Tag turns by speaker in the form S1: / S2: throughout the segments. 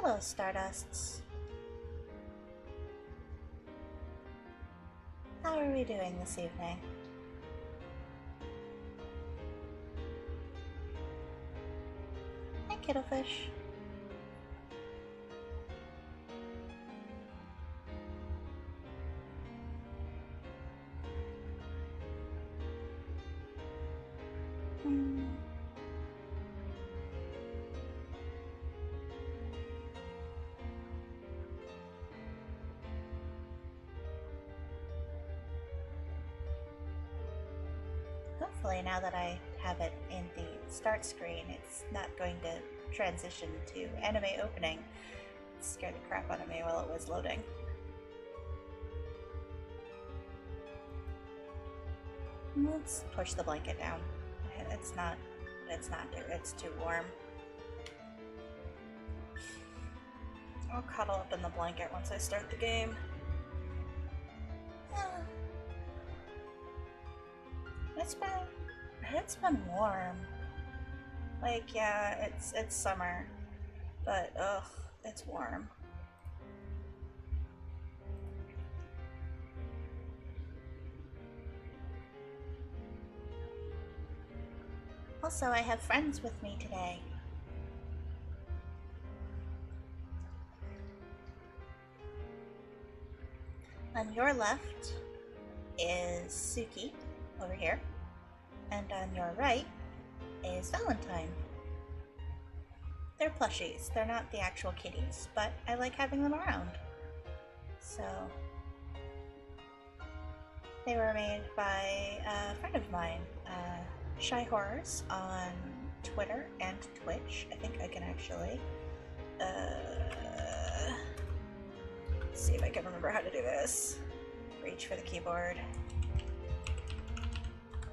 S1: Hello, Stardusts. How are we doing this evening? Hi, Kittlefish. Hopefully now that I have it in the start screen, it's not going to transition to anime opening. It scared the crap out of me while it was loading. Let's push the blanket down. It's too warm. I'll cuddle up in the blanket once I start the game. It's been warm. Like, yeah, it's summer, but ugh, it's warm. Also, I have friends with me today. On your left is Suki, over here, and on your right is Valentine. They're plushies, they're not the actual kitties, but I like having them around. So, they were made by a friend of mine, Shy Horrors, on Twitter and Twitch. I think I can actually see if I can remember how to do this. Reach for the keyboard.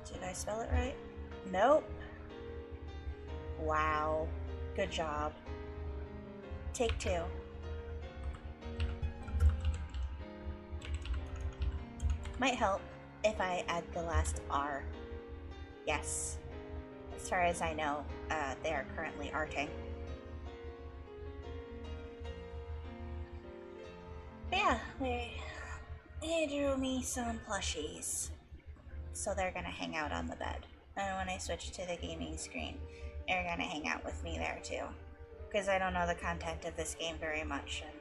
S1: Did I spell it right? Nope. Wow. Good job. Take two. Might help if I add the last R. Yes. As far as I know, they are currently arting. But yeah, they drew me some plushies. So they're gonna hang out on the bed. And when I switch to the gaming screen, they're gonna hang out with me there too. Because I don't know the content of this game very much. And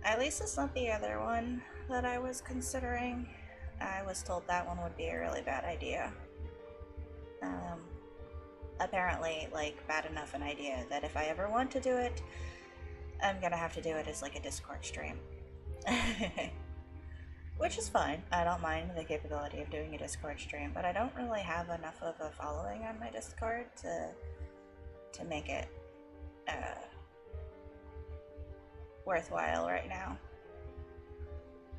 S1: at least it's not the other one that I was considering. I was told that one would be a really bad idea. Apparently, like, bad enough an idea that if I ever want to do it, I'm gonna have to do it as like a Discord stream. Which is fine. I don't mind the capability of doing a Discord stream, but I don't really have enough of a following on my Discord to make it worthwhile right now.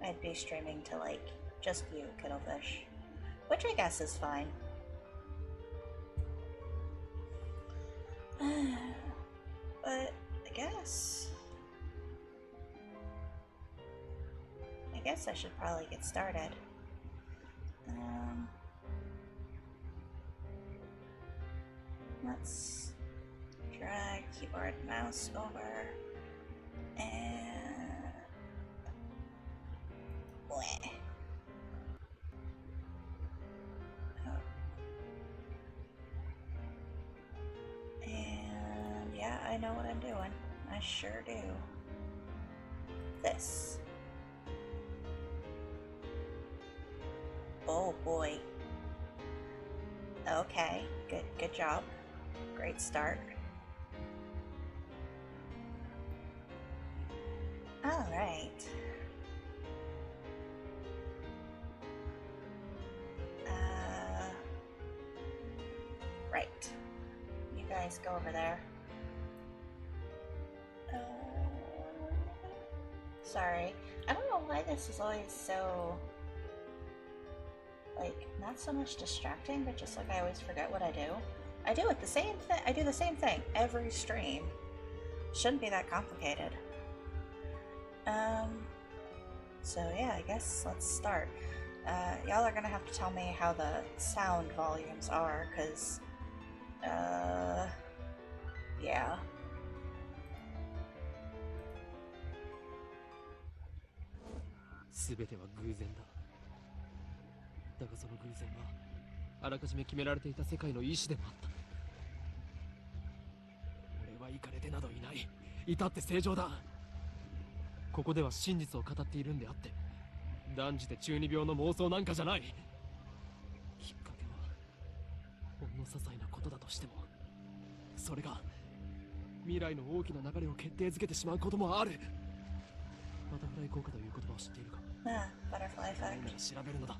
S1: I'd be streaming to, like, just you, Kittlefish, which I guess is fine. But I guess I should probably get started. Let's drag keyboard and mouse over and bleh. And yeah, I know what I'm doing. I sure do. This. Oh boy. Okay, good job. Great start. All right. Right. You guys go over there. Sorry. I don't know why this is always so, like, not so much distracting, but just like I always forget what I do. I do the same thing every stream. Shouldn't be that complicated. So yeah, I guess let's start. Y'all are gonna have to tell me how the sound volumes are, cause, yeah.
S2: 全ては偶然だ。だがその偶然はあらかじめ決められていた世界の意志でもあった。俺はイカれてなどいない。至って正常だ。ここでは真実を語っているんであって、断じて中二病の妄想なんかじゃない。きっかけはほんの些細なことだとしても、それが未来の大きな流れを決定づけてしまうこともある。バタフライ効果という言葉を知っているか。
S1: バタフライエフェクト。
S2: 調べるのだ。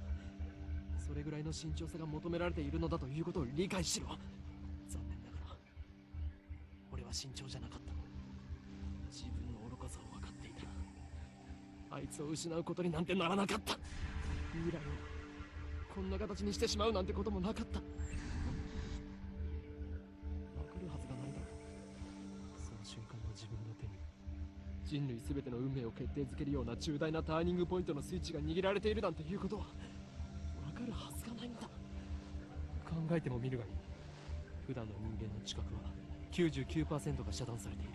S2: それぐらいの慎重さが求められているのだということを理解しろ。残念ながら俺は慎重じゃなかった。自分の愚かさを分かっていたらあいつを失うことになんてならなかった。未来をこんな形にしてしまうなんてこともなかった。分かるはずがないだろう。その瞬間の自分の手に人類全ての運命を決定づけるような重大なターニングポイントのスイッチが握られているなんていうことは分かるはずがないんだ。考えてもみるがいい。普段の人間の知覚は 99% が遮断されている。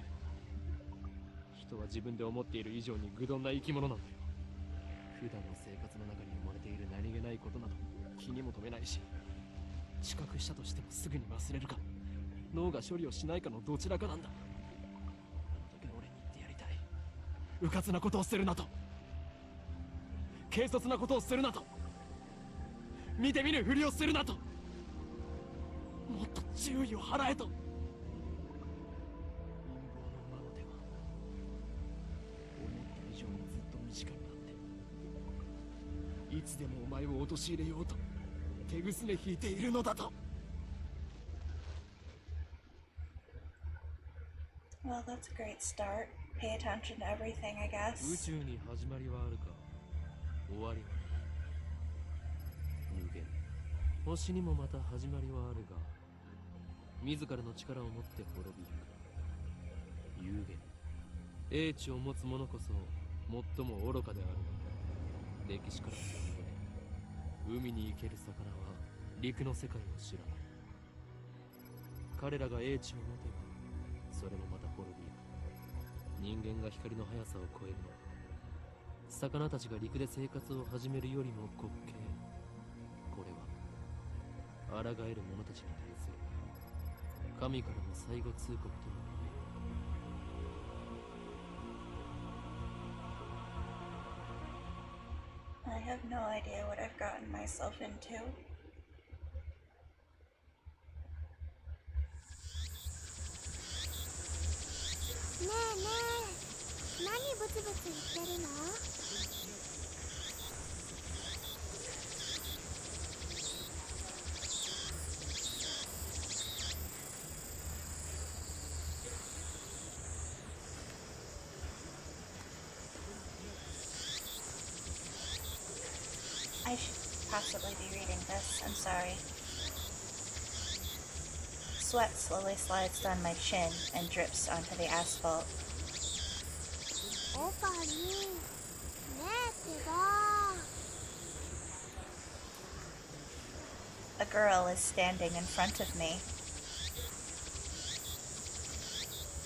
S2: 人は自分で思っている以上に愚鈍な生き物なんだよ。普段の生活の中に生まれている何気ないことなど気にも留めないし、知覚したとしてもすぐに忘れるか脳が処理をしないかのどちらかなんだ。あの時の俺に言ってやりたい。迂闊なことをするなと、軽率なことをするなと、見て見ぬふりをするなと、もっと注意を払えと。陰謀の魔の手は思った以上にずっと身近にあって、いつでもお前を陥れようと手ぐすね引いているのだと。
S1: Well, that's a great start. Pay attention to everything, I
S2: 宇
S1: guess.
S2: 宙に始まりはあるか、終わりはない。無限星にもまた始まりはあるが、自らの力を持って滅びゆく。有限英知を持つ者こそ最も愚かである。歴史から学べ、海に生ける魚は陸の世界を知らない。彼らが英知を持てばそれもまた滅びゆく。人間が光の速さを超えるのは、魚たちが陸で生活を始めるよりも滑稽。これは抗える者たちに対する神からの最後通告とも
S1: I have no idea what I've gotten myself into.
S3: ねえねえ、何ブツブツ言ってるの？I
S1: should possibly be reading this. I'm sorry. Sweat slowly slides down my chin and drips onto the asphalt.
S3: オカリン、ねえってば。
S1: A girl is standing in front of me.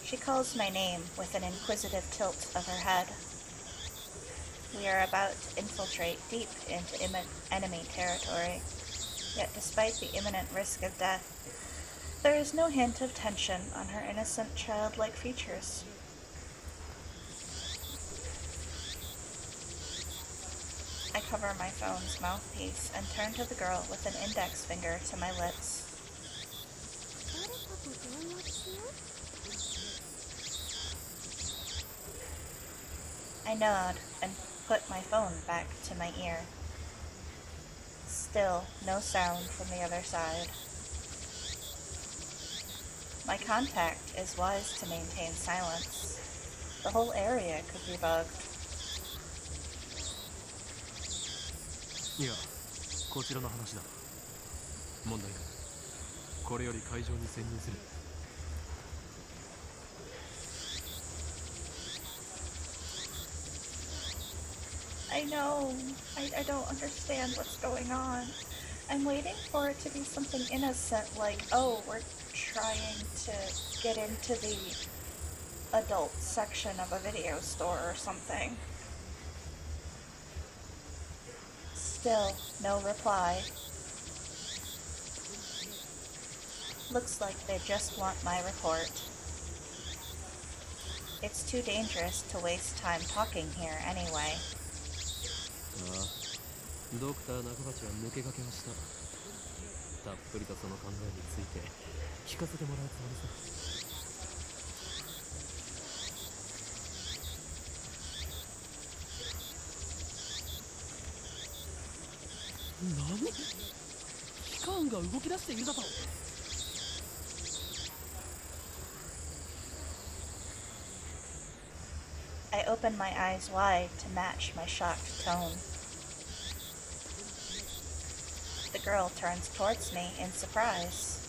S1: She calls my name with an inquisitive tilt of her head. We are about to infiltrate deep into enemy territory, yet despite the imminent risk of death, there is no hint of tension on her innocent, childlike features. I cover my phone's mouthpiece and turn to the girl with an index finger to my lips.
S3: 誰かと電話しよう？
S1: I nod and put my phone back to my ear. Still, no sound from the other side. My contact is wise to maintain silence. The whole area could be bugged.
S2: いや、こちらの話だ。問題ない。これより会場に潜入する。
S1: I know. I don't understand what's going on. I'm waiting for it to be something innocent like, oh, we're trying to get into the adult section of a video store or something. Still, no reply. Looks like they just want my report. It's too dangerous to waste time talking here anyway.
S2: ああ、ドクター中鉢は抜け駆けをした。たっぷりとその考えについて聞かせてもらうつもりさ。何？機関が動き出しているだと。
S1: I open my eyes wide to match my shocked tone. The girl turns towards me in surprise.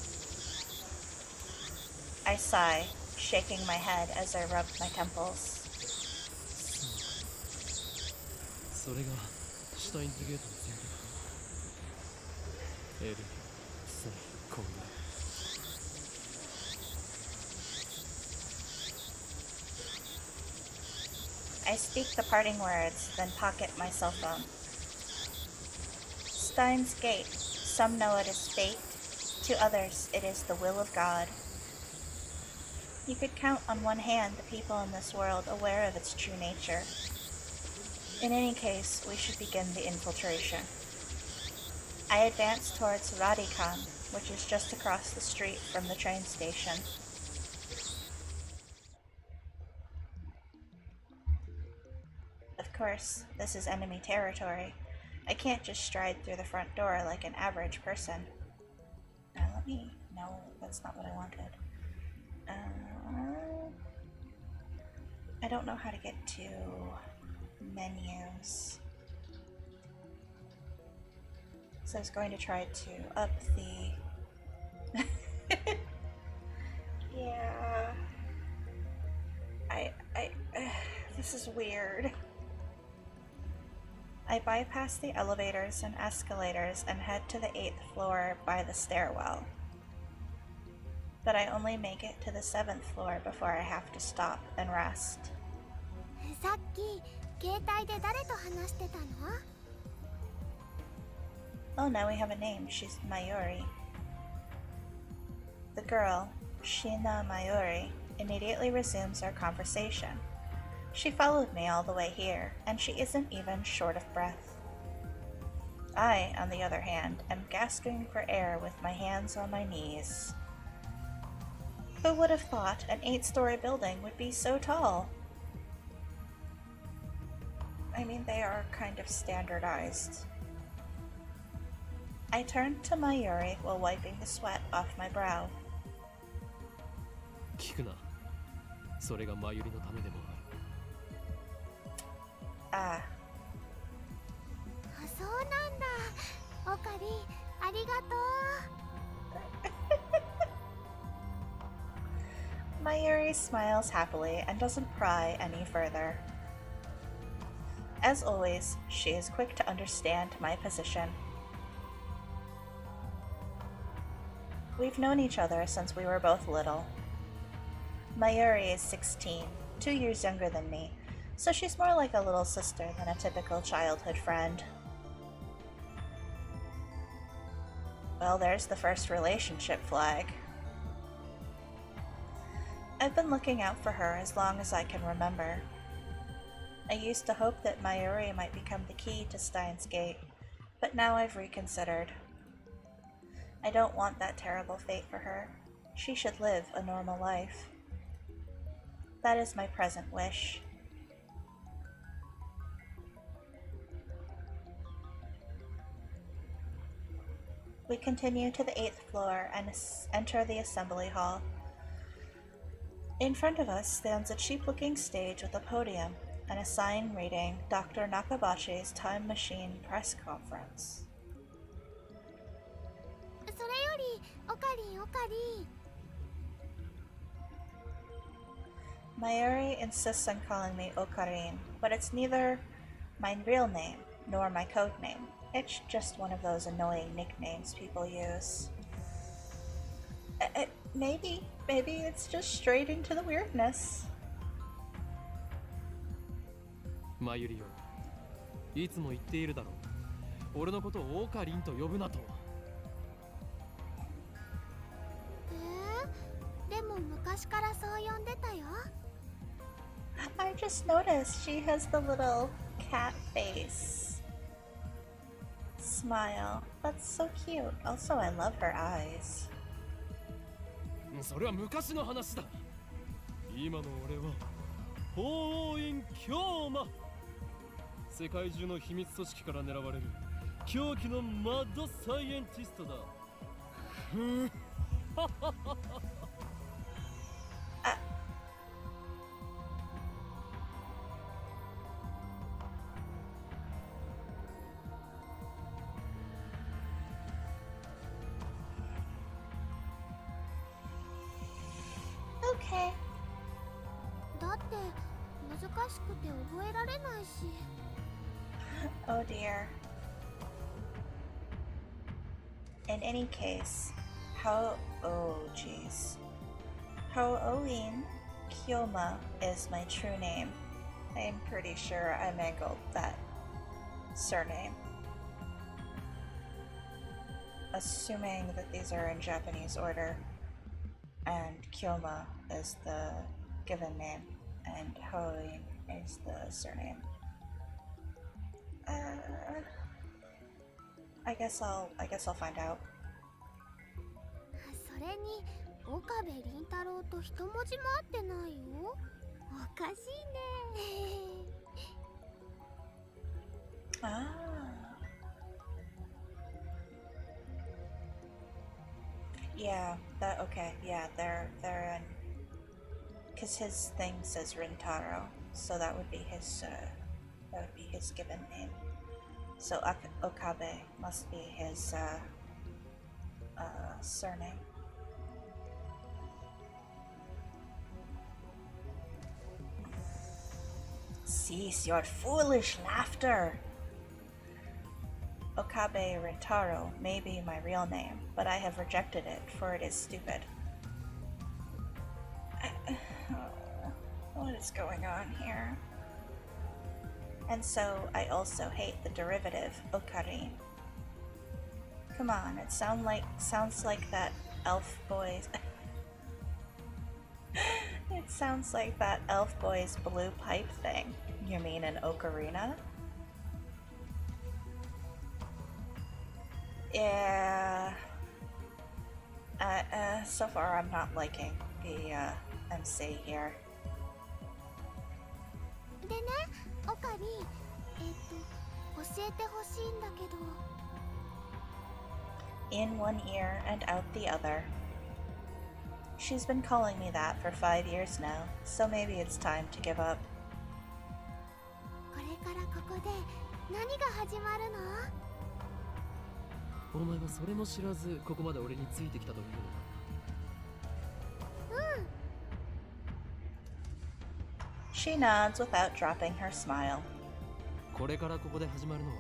S1: I sigh, shaking my head as I rub my temples.
S2: それがシュタインズゲートの選択。エル、セイ、コンガ。
S1: I speak the parting words, then pocket my cell phone. Stein's Gate. Some know it is fate. To others, it is the will of God. You could count on one hand the people in this world aware of its true nature. In any case, we should begin the infiltration. I advance towards Radikan, which is just across the street from the train station. Of course, this is enemy territory. I can't just stride through the front door like an average person. No, that's not what I wanted. I don't know how to get to menus. So I was going to try to up the... Yeah... This is weird. I bypass the elevators and escalators and head to the 8th floor by the stairwell. But I only make it to the 7th floor before I have to stop and rest.
S3: さっき携帯で誰と話してたの？
S1: Oh, now we have a name. She's Mayuri. The girl, Shina Mayuri, immediately resumes our conversation. She followed me all the way here, and she isn't even short of breath. I, on the other hand, am gasping for air with my hands on my knees. Who would have thought an 8-story building would be so tall? I mean, they are kind of standardized. I turn to Mayuri while wiping the sweat off my brow.
S2: 聞くな。それがマユリのためでもある。
S1: Ah.
S3: そうなんだ。オカリ、ありがとう。
S1: Mayuri smiles happily and doesn't pry any further. As always, she is quick to understand my position. We've known each other since we were both little. Mayuri is 16, 2 years younger than me, so she's more like a little sister than a typical childhood friend. Well, there's the first relationship flag. I've been looking out for her as long as I can remember. I used to hope that Mayuri might become the key to Steins Gate, but now I've reconsidered. I don't want that terrible fate for her. She should live a normal life. That is my present wish. We continue to the 8th floor and enter the assembly hall. In front of us stands a cheap-looking stage with a podium and a sign reading Dr. Nakabachi's Time Machine Press Conference.
S3: それより、オカリン、オカリン。
S1: Mayuri insists on calling me Okarin, but it's neither my real name nor my code name. It's just one of those annoying nicknames people use. Maybe it's just straight into the weirdness.
S2: マユリよ、いつも言っているだろう。俺のことをオカリンと呼ぶなと。
S3: でも昔からそう呼んでたよ。
S1: I just noticed she has the little cat face smile. That's so cute. Also, I love her eyes.
S2: それは昔の話だ。今の俺は法王院京馬、世界中の秘密組織から狙われる狂気のマッドサイエンティストだ。
S1: Okay.
S3: だって難しくて覚えられないし。
S1: Oh dear. In any case, oh jeez. Halloween Kyoma is my true name. I'm pretty sure I mangled that surname. Assuming that these are in Japanese order, and Kyoma is the given name, and Halloween is the surname. I guess I'll find out.
S3: それに岡部倫太郎と一文字も合ってないよ。おかしいね。
S1: Ah. Yeah, okay, yeah, they're in, because his thing says Rintaro, so that would be his given name. So Okabe must be his surname. Cease your foolish laughter. Okabe Rintaro may be my real name, but I have rejected it, for it is stupid. What is going on here? And so I also hate the derivative Okarin. Come on, it sounds like that elf boy's it sounds like that elf boy's blue pipe thing. You mean an ocarina? Yeah. So far I'm not liking the MC here.
S3: でね、オカリン、教えてほしいんだけど。
S1: In one ear and out the other. She's been calling me that for 5 years now, so maybe it's time to give up.
S3: これからここで何が始まるの？
S2: お前はそれも知らずここまで俺についてきたというのか。
S1: She nods without dropping her smile.
S2: これからここで始まるのは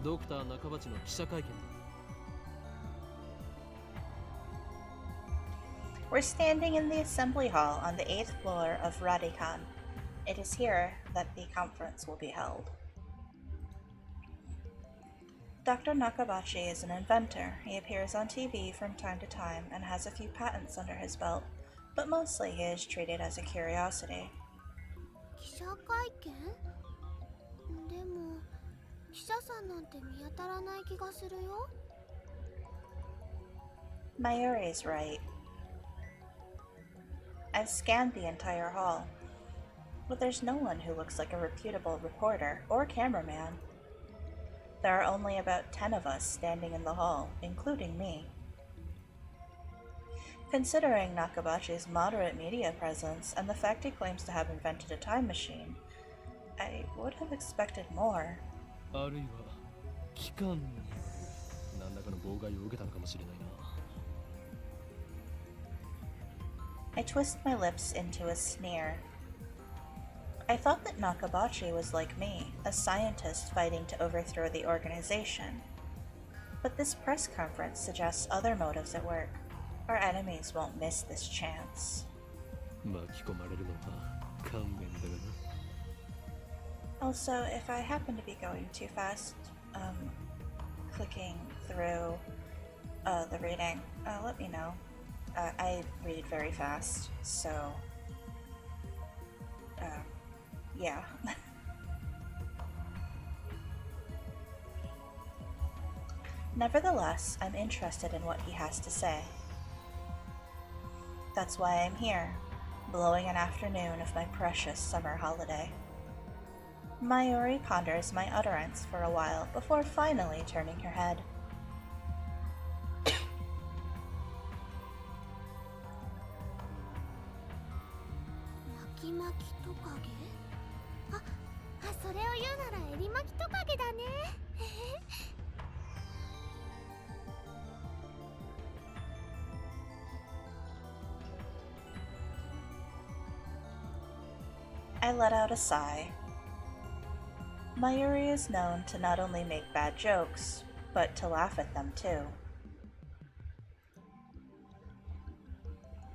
S2: ドクター中鉢の記者会見だ。
S1: We're standing in the assembly hall on the 8th floor of Radikan. It is here that the conference will be held. Dr. Nakabachi is an inventor. He appears on TV from time to time and has a few patents under his belt, but mostly he is treated as a curiosity.
S3: 記者会見？でも記者さんなんて見当たらない気がするよ。
S1: Mayuri's right. I've scanned the entire hall, but there's no one who looks like a reputable reporter or cameraman. There are only about 10 of us standing in the hall, including me. Considering Nakabachi's moderate media presence and the fact he claims to have invented a time machine, I would have expected more.
S2: あるいは機関に何らかの妨害を受けたのかもしれないな。
S1: I twist my lips into a sneer. I thought that Nakabachi was like me, a scientist fighting to overthrow the organization. But this press conference suggests other motives at work. Our enemies won't miss this chance.
S2: 巻き込まれるのは勘弁だがな。
S1: Also, if I happen to be going too fast, clicking through the reading, let me know. I read very fast, so yeah. Nevertheless, I'm interested in what he has to say. That's why I'm here, blowing an afternoon of my precious summer holiday. Mayuri ponders my utterance for a while before finally turning her head. I let out a sigh. Mayuri is known to not only make bad jokes, but to laugh at them too.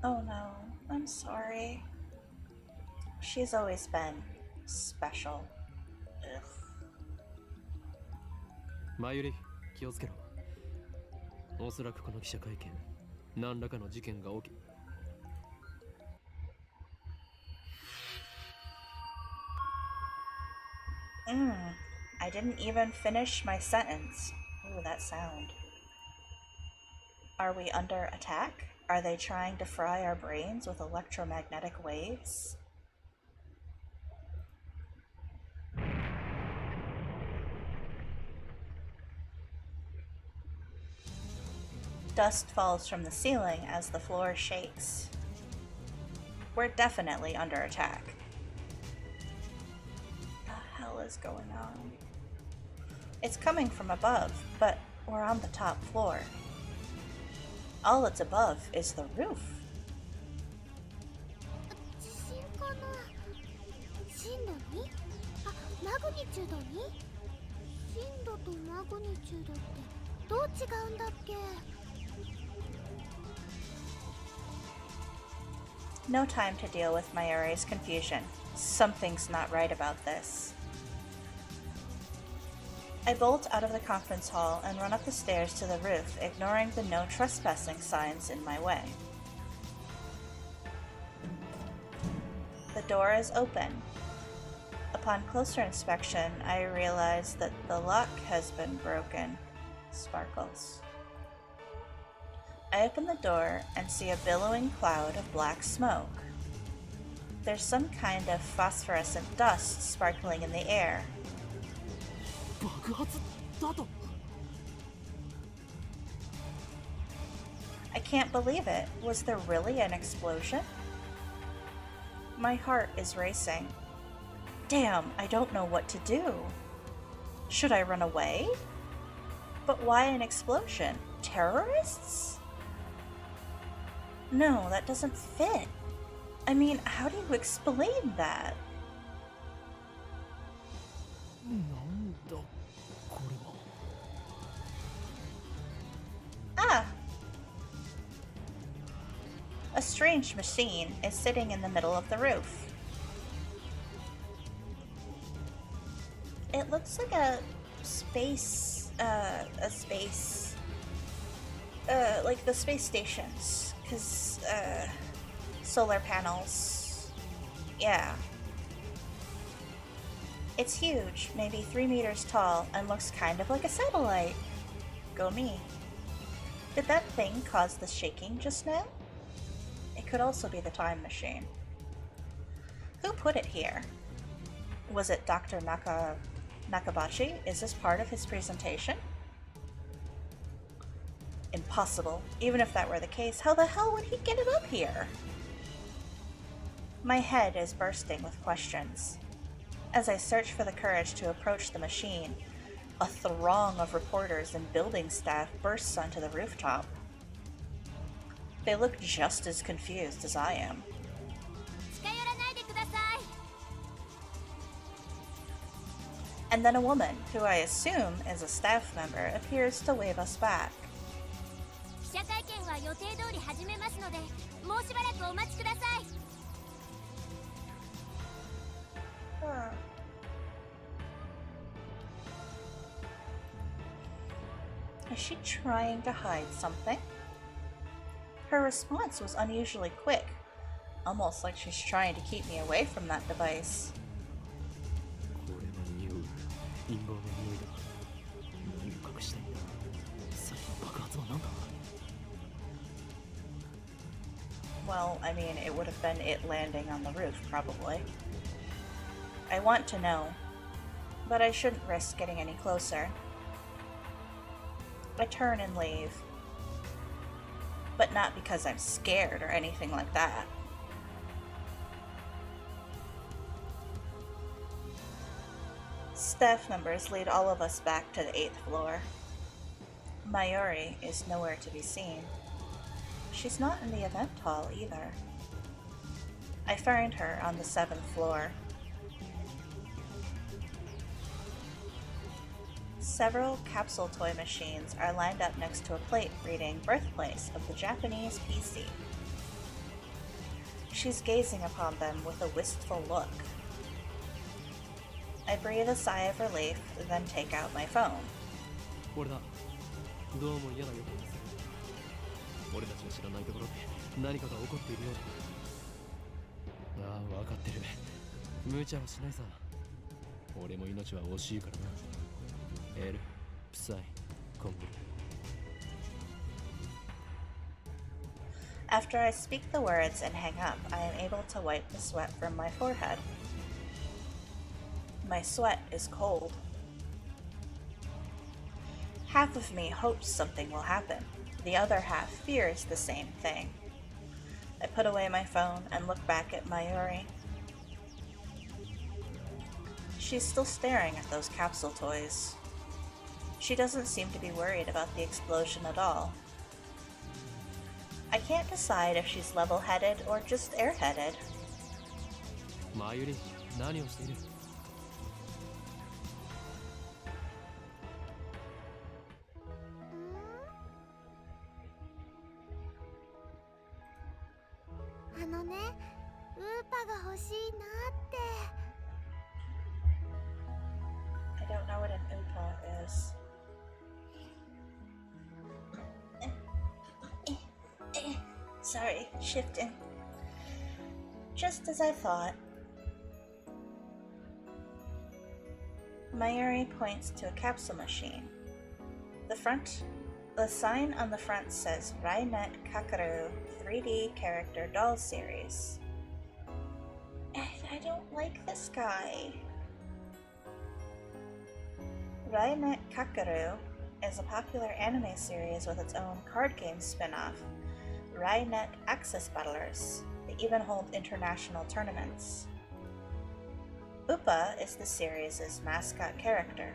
S1: Oh no, I'm sorry. She's always been special. Ugh.
S2: マユリ、気をつけろ。おそらくこの記者会見、何らかの事件が起き。
S1: I didn't even finish my sentence. Ooh, that sound. Are we under attack? Are they trying to fry our brains with electromagnetic waves? Dust falls from the ceiling as the floor shakes. We're definitely under attack. What the hell is going on? It's coming from above, but we're on the top floor. All that's above is the roof.
S3: 地震かな。震度 2？ あ、マグニチュード 2？ 震度とマグニチュードってどう違うんだっけ？
S1: No time to deal with Mayuri's confusion. Something's not right about this. I bolt out of the conference hall and run up the stairs to the roof, ignoring the no trespassing signs in my way. The door is open. Upon closer inspection, I realize that the lock has been broken. Sparkles. I open the door and see a billowing cloud of black smoke. There's some kind of phosphorescent dust sparkling in the air.
S2: 爆発だと。
S1: I can't believe it. Was there really an explosion? My heart is racing. Damn, I don't know what to do. Should I run away? But why an explosion? Terrorists? No, that doesn't fit. I mean, how do you explain that?
S2: なんだこれは。
S1: Ah! A strange machine is sitting in the middle of the roof. It looks like a space, like the space stations, because, solar panels. Yeah. It's huge, maybe 3 meters tall, and looks kind of like a satellite. Go me. Did that thing cause the shaking just now? It could also be the time machine. Who put it here? Was it Dr. Nakabashi? Is this part of his presentation? Impossible. Even if that were the case, how the hell would he get it up here? My head is bursting with questions. As I search for the courage to approach the machine, a throng of reporters and building staff bursts onto the rooftop. They look just as confused as I am. And then a woman, who I assume is a staff member, appears to wave us back. Is she trying to hide something? Her response was unusually quick, almost like she's trying to keep me away from that device.
S2: これは匂う陰謀の匂いだ。何を隠している。さっきの爆発は何だ。
S1: Well, I mean, it would have been it landing on the roof, probably. I want to know, but I shouldn't risk getting any closer. I turn and leave. But not because I'm scared or anything like that. Staff members lead all of us back to the 8th floor. Mayuri is nowhere to be seen. She's not in the event hall either. I find her on the 7th floor. Several capsule toy machines are lined up next to a plate reading Birthplace of the Japanese PC. She's gazing upon them with a wistful look. I breathe a sigh of relief, then take out my phone.
S2: 俺だ。どうも嫌な予感がする。俺たちが知らないところで何かが起こっているようだ。ああ、分かってる。無茶はしないさ。俺も命は惜しいからな。エル、プサイ、コング。
S1: After I speak the words and hang up, I am able to wipe the sweat from my forehead. My sweat is cold. Half of me hopes something will happen. The other half fears the same thing. I put away my phone and look back at Mayuri. She's still staring at those capsule toys. She doesn't seem to be worried about the explosion at all. I can't decide if she's level-headed or just airheaded.
S2: Mayuri, 何をしている？
S1: I don't know what an Oompa is. Sorry, shifting. Just as I thought. Mayuri points to a capsule machine. The sign on the front says Rainet Kakaru 3D Character Doll Series. I don't like this guy. Rainet Kakaru is a popular anime series with its own card game spin-off, Rainet Access Battlers. They even hold international tournaments. Upa is the series' mascot character.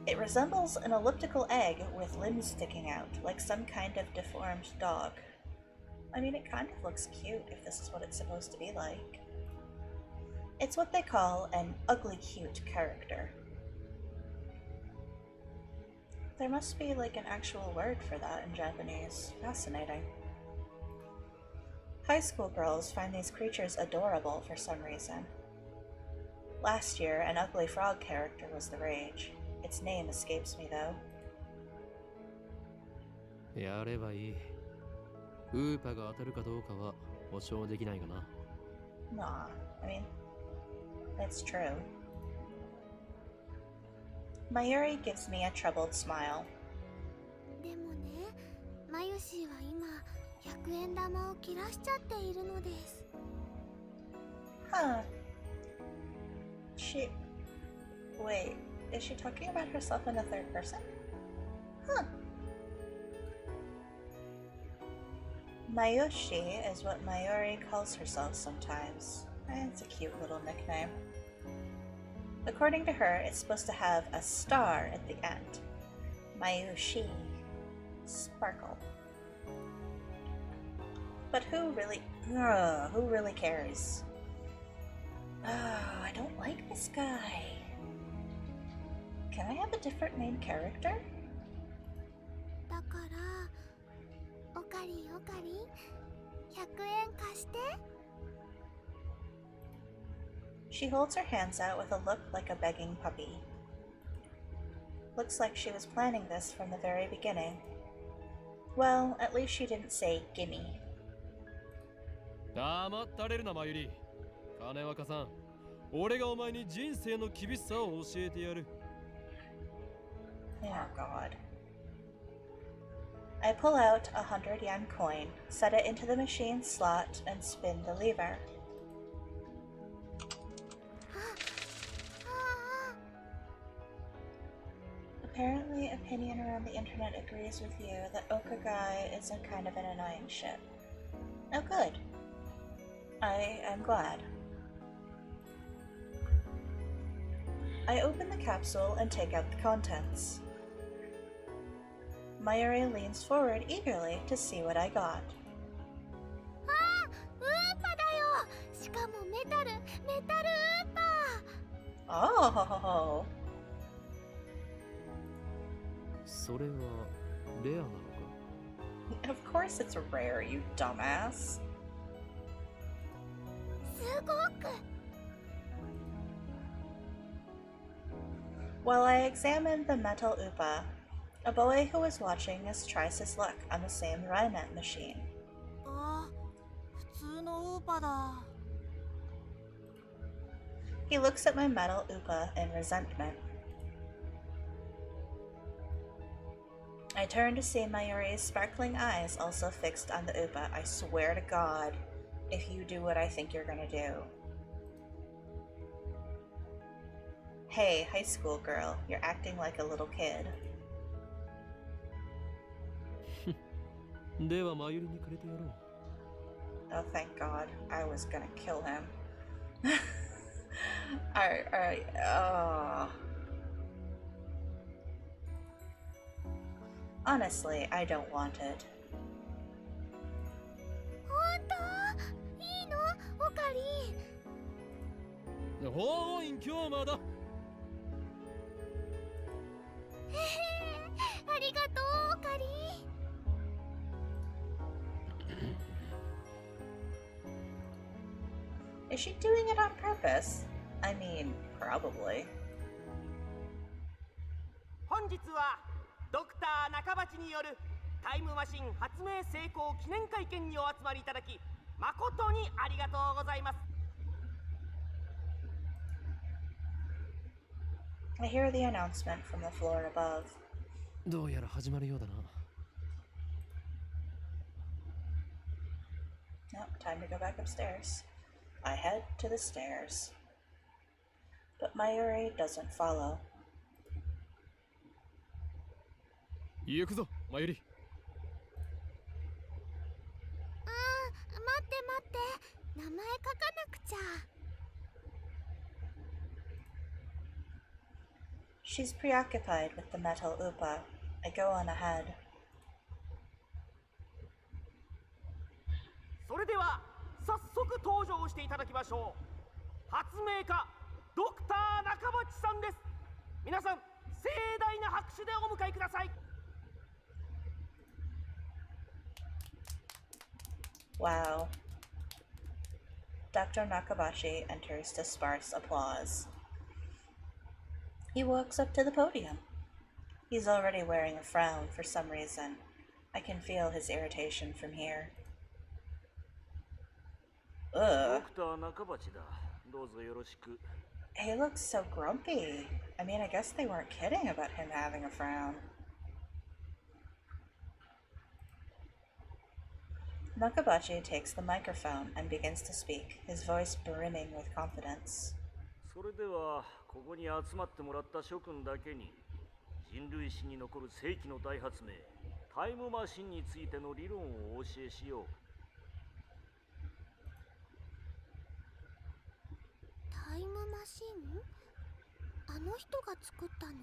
S1: It resembles an elliptical egg with limbs sticking out, like some kind of deformed dog. I mean, it kind of looks cute if this is what it's supposed to be like. It's what they call an ugly cute character. There must be like an actual word for that in Japanese. Fascinating. High school girls find these creatures adorable for some reason. Last year, an ugly frog character was the rage. Its name escapes me though.
S2: やればいい。ウーパが当たるかどうかは保証できないがな。
S1: Nah, I mean, it's true. Mayuri gives me a troubled smile.
S3: でもね、マユシーは今100円玉を切らしちゃっているのです。
S1: Huh. Wait, is she talking about herself in the third person? Huh. Mayushi is what Mayuri calls herself sometimes. It's a cute little nickname. According to her, it's supposed to have a star at the end. Mayushi. Sparkle. But who really cares? Oh, I don't like this guy. Can I have a different main character?
S3: だから、おかりんおかりん、100円貸して。
S1: She holds her hands out with a look like a begging puppy. Looks like she was planning this from the very beginning. Well, at least she didn't say gimme.
S2: 黙ったれるな、マユリ。金若さん、俺がお前に人生の厳しさを教えてやる。
S1: Oh god. I pull out a 100 yen coin, set it into the machine slot, and spin the lever. Apparently, opinion around the internet agrees with you that Okagai is a kind of an annoying ship. Oh, good. I am glad. I open the capsule and take out the contents. Mayuri leans forward eagerly to see what I got.
S3: Ah, Upa da yo! Shikamo metal Upa!
S1: Oh!
S2: それはレアなのか？
S1: Of course it's rare, you dumbass.
S3: すごく
S1: While I examined the metal upa, a boy who was watching us tries his luck on the same Rynet machine.
S3: あ、普通のウーパだ
S1: He looks at my metal upa in resentment. I turn to see Mayuri's sparkling eyes also fixed on the upa. I swear to God, if you do what I think you're gonna do. Hey, high school girl, you're acting like a little kid.
S2: ではマユリにくれてやろう。
S1: Oh, thank God. I was gonna kill him. Alright, Honestly, I don't want it.
S3: 本当いいのオカリン
S2: おーい、今日まだ。
S3: へへありがとうオカリン
S1: Is she doing it on purpose? I mean, probably.
S4: 本日はドクター中鉢によるタイムマシン発明成功記念会見にお集まりいただき誠にありがとうございます。
S1: I hear the announcement from the floor above.
S2: どうやら始まるようだな。
S1: Nope, time to go back upstairs. I head to the stairs. But Mayuri doesn't follow.
S2: 行くぞ、マユリ。
S3: あー待って待って名前書かなくちゃ
S1: She's preoccupied with the metal upa. I go on ahead.
S4: それでは早速登場していただきましょう。発明家ドクター中鉢さんです。皆さん盛大な拍手でお迎えください。
S1: Wow. Dr. Nakabashi enters to sparse applause. He walks up to the podium. He's already wearing a frown for some reason. I can feel his irritation from here. Ugh. He looks so grumpy. I mean, I guess they weren't kidding about him having a frown. Nakabachi takes the microphone and begins to speak, his voice brimming with confidence.
S5: それではここに集まってもらった諸君だけに人類史に残る世紀の大発明タイムマシンについての理論をお教えしよう。
S3: タイムマシンあの人が作ったの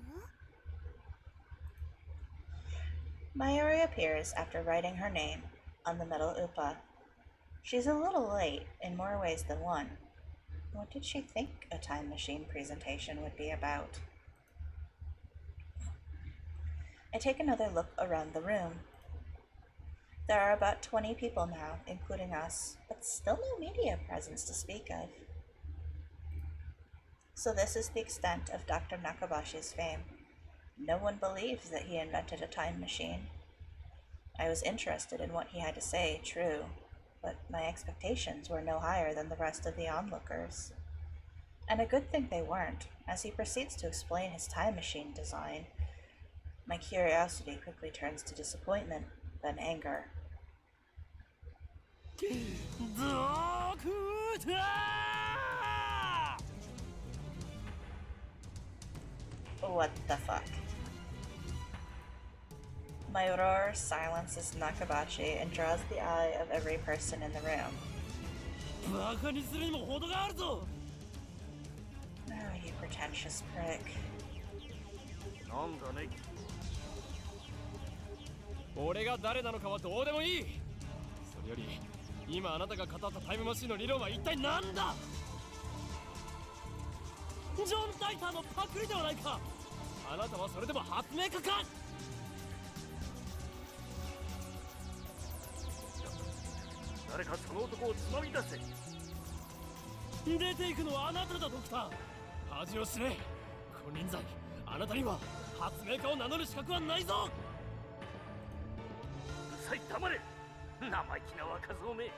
S1: Mayuri appears after writing her name on the metal upa. She's a little late in more ways than one. What did she think a time machine presentation would be about? I take another look around the room. There are about 20 people now, including us, but still no media presence to speak of. So this is the extent of Dr. Nakabashi's fame. No one believed that he invented a time machine. I was interested in what he had to say, true, but my expectations were no higher than the rest of the onlookers. And a good thing they weren't. As he proceeds to explain his time machine design, my curiosity quickly turns to disappointment, then anger. What the fuck? My roar silences Nakabachi and draws the eye of every person in the room. Oh, you pretentious prick.
S5: なんだね。
S2: 俺が誰なのかはどうでもいい。それより今あなたが語ったタイムマシンの理論は一体何だ。ジョン・タイターのパクリではないか。あなたはそれでも発明家か。
S5: 誰かその男をつまみ出せ。
S2: 出ていくのはあなただ、ドクター。恥を知れ。金輪際、あなたには発明家を名乗る資格はないぞ。
S5: うるさい、黙れ。生意気な若造め。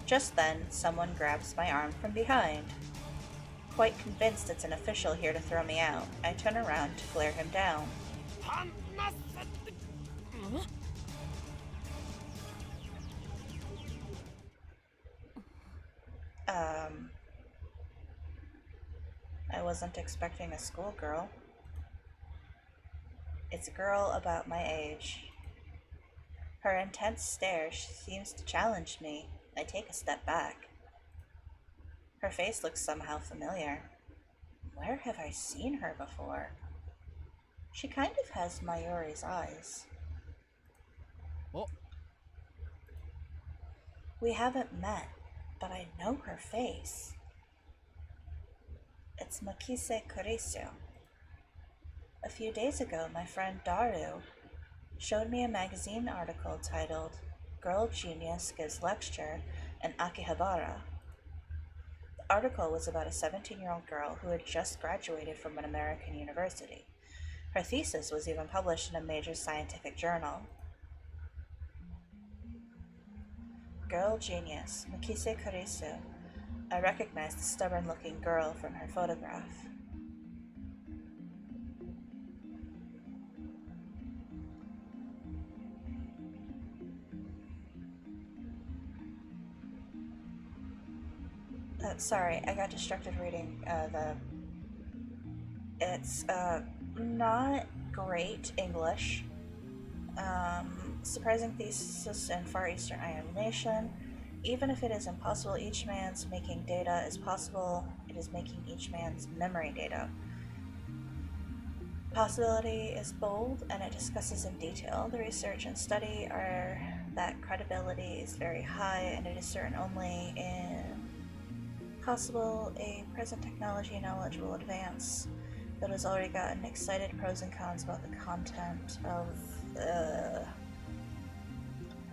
S1: Just then, someone grabs my arm from behind. Quite convinced it's an official here to throw me out, I turn around to flare him down. I wasn't expecting a schoolgirl. It's a girl about my age. Her intense stare seems to challenge me. I take a step back. Her face looks somehow familiar. Where have I seen her before? She kind of has Mayuri's eyes.
S2: Oh.
S1: We haven't met, but I know her face. It's Makise Kurisu. A few days ago, my friend Daru showed me a magazine article titled Girl Genius Gives Lecture in Akihabara. The article was about a 17-year-old girl who had just graduated from an American university. Her thesis was even published in a major scientific journal. Girl Genius, Makise Kurisu. I recognized the stubborn-looking girl from her photograph. Sorry, I got distracted reading It's not great English. Surprising thesis in Far Eastern animation. Even if it is impossible, each man's making data is possible. It is making each man's memory data. Possibility is bold, and it discusses in detail. The research and study are that credibility is very high, and it is certain only in possible a present technology knowledge will advance. That has already gotten excited pros and cons about the content of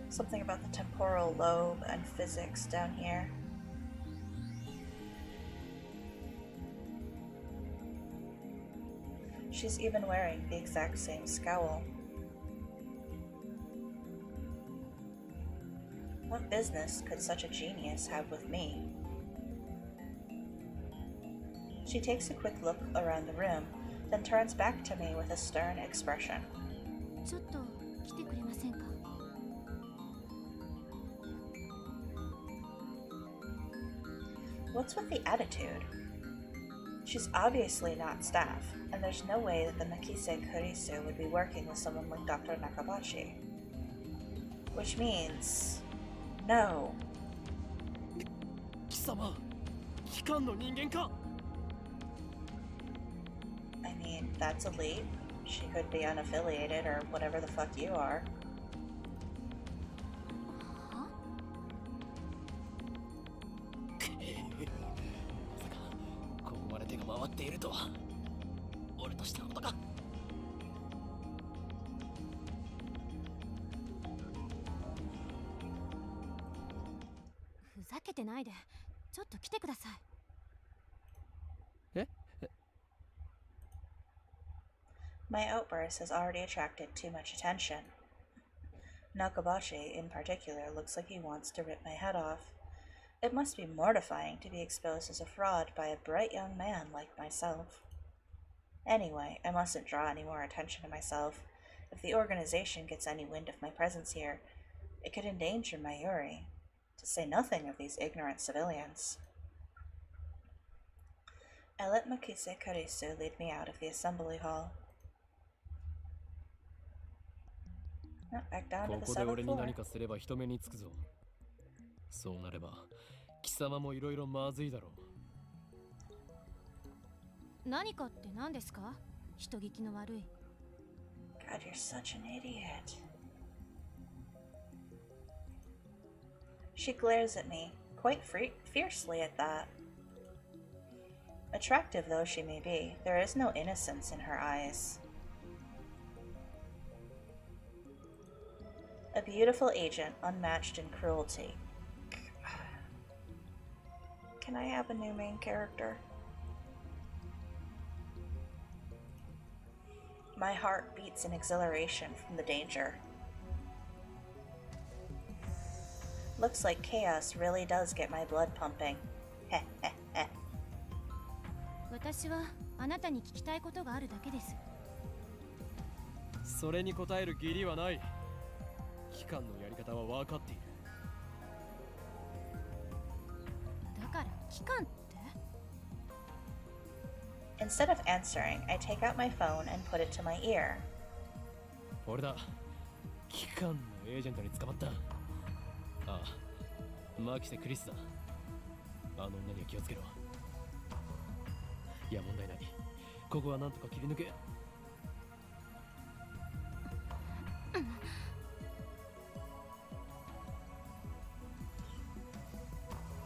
S1: something about the temporal lobe and physics down here. She's even wearing the exact same scowl. What business could such a genius have with me? She takes a quick look around the room, then turns back to me with a stern expression.
S3: ちょっと来てくれませんか?
S1: What's with the attitude? She's obviously not staff, and there's no way that the Makise Kurisu would be working with someone like Dr. Nakabashi. Which means... no.
S2: 貴様、機関の人間か?
S1: I mean, that's a leap. She could be unaffiliated or whatever the fuck you are.
S2: ここまで手が回っているとは。俺としてのことか。
S3: ふざけてないで、ちょっと来てください。
S2: え
S1: My outburst has already attracted too much attention. Nakabashi, in particular, looks like he wants to rip my head off. It must be mortifying to be exposed as a fraud by a bright young man like myself. Anyway, I mustn't draw any more attention to myself. If the organization gets any wind of my presence here, it could endanger my Yuri, to say nothing of these ignorant civilians. I let Makise Karisu lead me out of the assembly hall. Back down to the
S2: ここで
S1: 7th
S2: 俺に
S1: floor.
S2: 何かすれば人目につくぞ。そうなれば貴様もいろいろまずいだろう。
S6: 何かって何ですか？人聞きの悪い。
S1: God, you're such an idiot. She glares at me, quite fiercely at that. Attractive though she may be, there is no innocence in her eyes. A beautiful agent, unmatched in cruelty. Can I have a new main character? My heart beats in exhilaration from the danger. Looks like chaos really does get my blood pumping. Heh heh heh.
S6: 私はあなたに聞きたいことがあるだけです。
S2: それに答える義理はない。機関のやり方は分かっている。
S6: だから機関って？
S1: Instead of answering, I take out my phone and put it to my ear.
S2: 俺だ。機関のエージェントに捕まった。ああ、マキセ・クリスだ。あの女には気をつけろ。いや、問題ない。ここはなんとか切り抜け。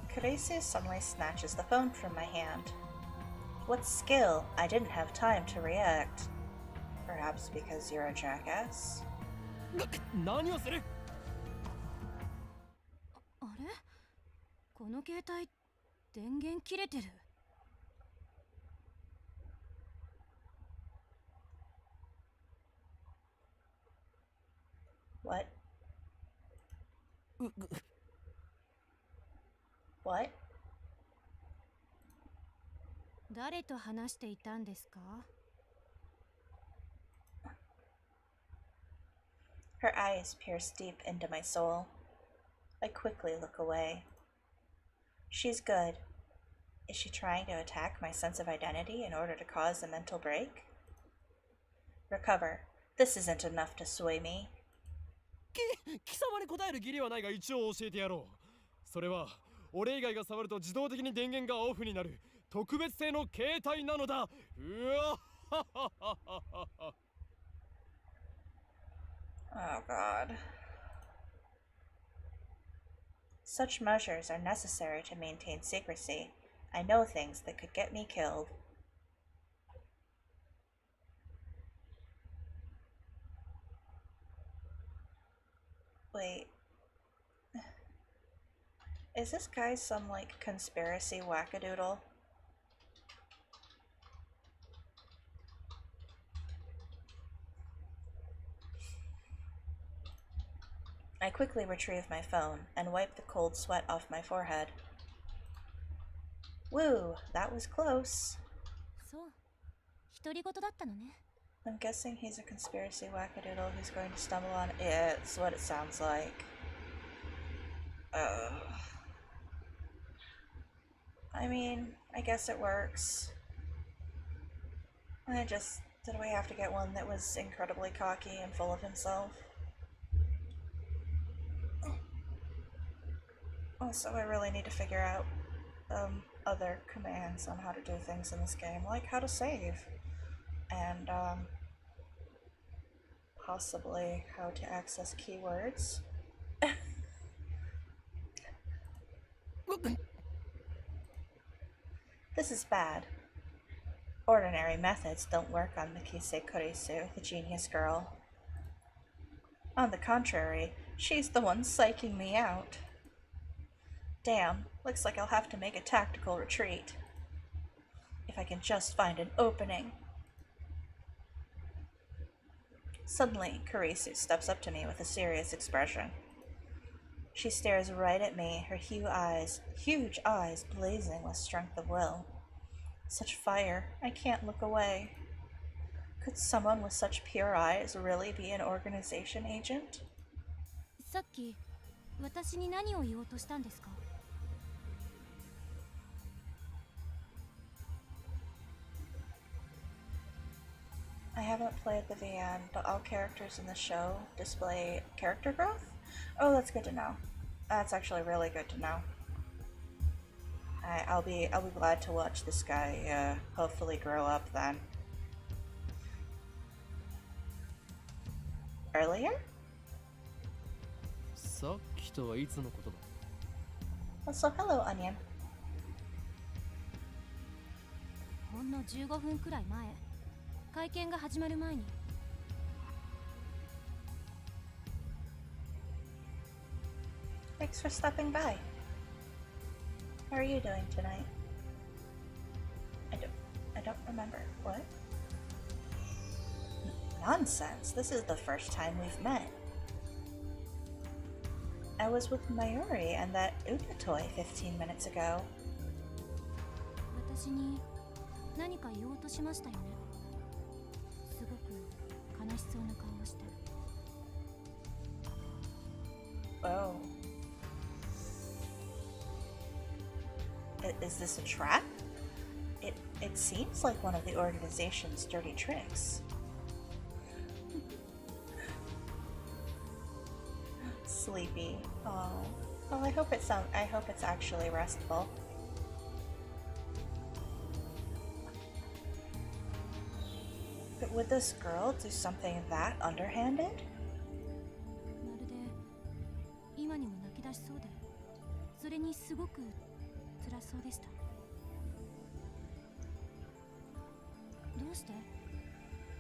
S1: Kurisu suddenly snatches the phone from my hand. What skill? I didn't have time to react. Perhaps because you're a jackass?
S2: 何をする？
S6: あれ？この携帯電源切れてる。
S1: What? What?
S6: 誰と話していたんですか？
S1: Her eyes pierce deep into my soul. I quickly look away. She's good. Is she trying to attack my sense of identity in order to cause a mental break? Recover. This isn't enough to sway me.
S2: 貴様に答える義理はないが一応教えてやろう。それは俺以外が触ると自動的に電源がオフになる特別製の携帯なのだ。うわ
S1: Oh god. Such measures are necessary to maintain secrecy. I know things that could get me killed. Wait. Is this guy some, like, conspiracy wackadoodle? I quickly retrieve my phone and wipe the cold sweat off my forehead. Woo, that was close.
S6: そう。独り言だったのね。
S1: I'm guessing he's a conspiracy wackadoodle who's going to stumble on. Yeah, it's what it sounds like. I mean, I guess it works. Did we have to get one that was incredibly cocky and full of himself? Also, I really need to figure out other commands on how to do things in this game, like how to save, and possibly how to access keywords. This is bad. Ordinary methods don't work on Mikise Kurisu, the genius girl. On the contrary, she's the one psyching me out. Damn, looks like I'll have to make a tactical retreat. If I can just find an opening. Suddenly, Karisu steps up to me with a serious expression. She stares right at me, her huge eyes blazing with strength of will. Such fire, I can't look away. Could someone with such pure eyes really be an organization agent?
S6: さっき私に何を言おうとしたんですか？
S1: I haven't played the VN, but all characters in the show display character growth? Oh, that's good to know. That's actually really good to know. I'll be glad to watch this guy hopefully grow up then. Earlier?
S2: さっきとはいつのことだ？
S1: So hello, Onion.
S6: ほんの15分くらい前、会見が始まる前に。
S1: Thanks for stopping by. How are you doing tonight? I don't remember. What? Nonsense. This is the first time we've met. I was with Mayuri and that Uta toy 15 minutes ago.
S6: 私に何か言おうとしましたよね。すごく悲しそうな顔をして。
S1: Oh. Is this a trap? It seems like one of the organization's dirty tricks. Sleepy. Oh. Well, I hope it's actually restful. But would this girl do something that underhanded?
S6: まるで今にも泣き出しそうで、それにすごく辛そうでした。どうして？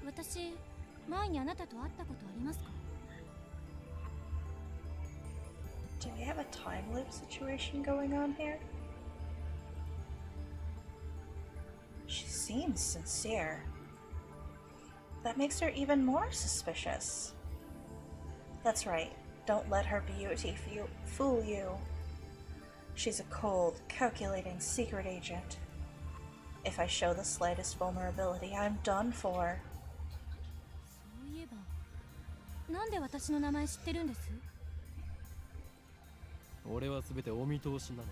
S6: 私、前にあなたと会ったことありますか？
S1: Do we have a time loop situation going on here? She seems sincere. That makes her even more suspicious. That's right. Don't let her beauty fool you. She's a cold, calculating secret agent. If I show the slightest vulnerability, I'm done for.
S6: そういえば、なんで私の名前知ってるんです？
S2: 俺は全てお見通しなのだ。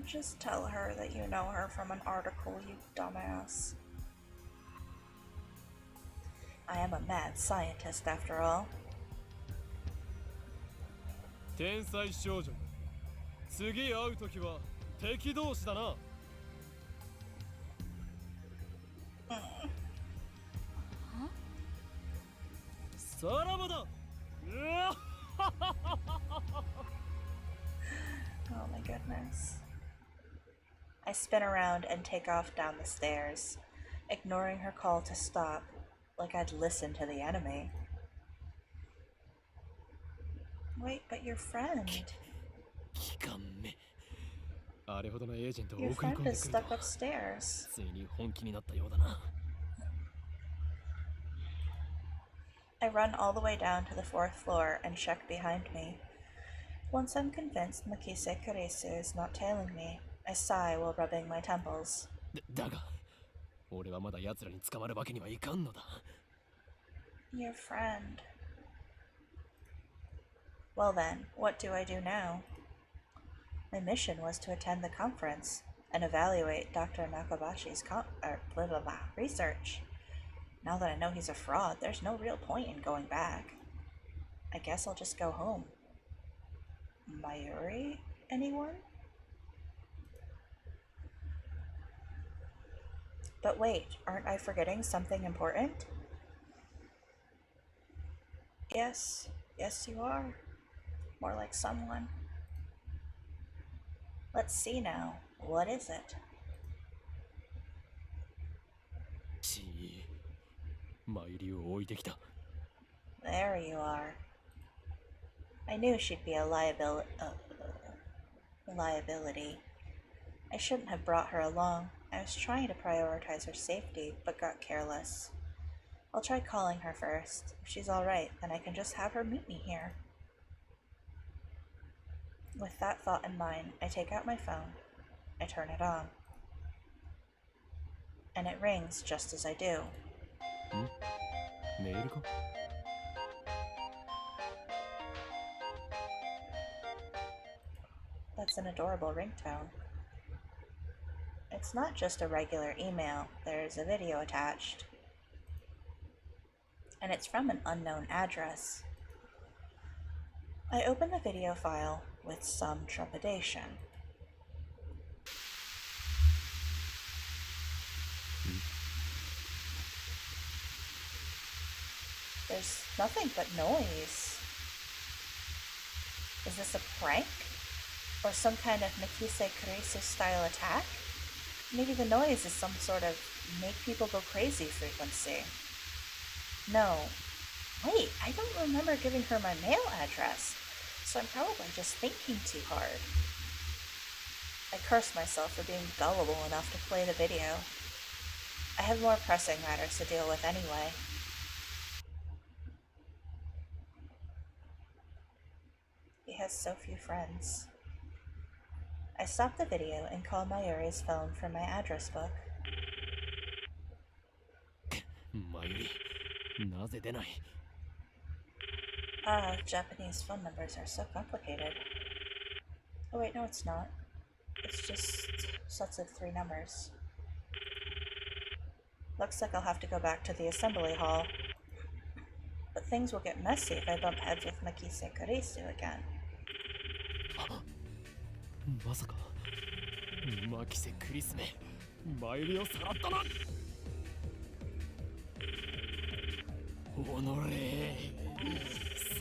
S1: Just tell her that you know her from an article, you dumbass. I am a mad scientist after all.
S2: 天才少女、次会うときは敵同士だな。さらばだ。
S1: Oh my goodness. I spin around and take off down the stairs, ignoring her call to stop, like I'd listen to the enemy. Wait, but your friend.
S2: 期間目。あれほどのエージェントを
S1: Your
S2: 送り
S1: friend
S2: 込んで
S1: is
S2: くる
S1: stuck
S2: とは
S1: upstairs.
S2: ついに本気になったようだな。
S1: I run all the way down to the 4th floor and check behind me. Once I'm convinced Makise Karisu is not tailing me, I sigh while rubbing my temples.
S2: だが、俺はまだ奴らに捕まるわけにはいかんのだ。
S1: Your friend. Well then, what do I do now? My mission was to attend the conference and evaluate Dr. Nakabashi's research. Now that I know he's a fraud, there's no real point in going back. I guess I'll just go home. Mayuri? Anyone? But wait, aren't I forgetting something important? Yes, you are. More like someone. Let's see now. What is it?
S2: マユリを置いてきた。
S1: There you are. I knew she'd be a liability. liability. I shouldn't have brought her along. I was trying to prioritize her safety, but got careless. I'll try calling her first. If she's alright, then I can just have her meet me here. With that thought in mind, I take out my phone. I turn it on. And it rings just as I do.
S2: メールか
S1: That's an adorable ringtone. It's not just a regular email, there's a video attached. And it's from an unknown address. I open the video file with some trepidation. There's nothing but noise. Is this a prank? Or some kind of Mikise Kurisu style attack? Maybe the noise is some sort of make people go crazy frequency. No. Wait, I don't remember giving her my mail address, so I'm probably just thinking too hard. I curse myself for being gullible enough to play the video. I have more pressing matters to deal with anyway. He has so few friends. I stop the video and call Mayuri's phone from my address book.
S2: マユリ、なぜ出ない
S1: Japanese phone numbers are so complicated. Oh wait, no it's not. It's just sets of 3 numbers. Looks like I'll have to go back to the assembly hall. But things will get messy if I bump heads with Mikise Kurisu again.
S2: まさかマキセクリスメマユリをさらったなおのれ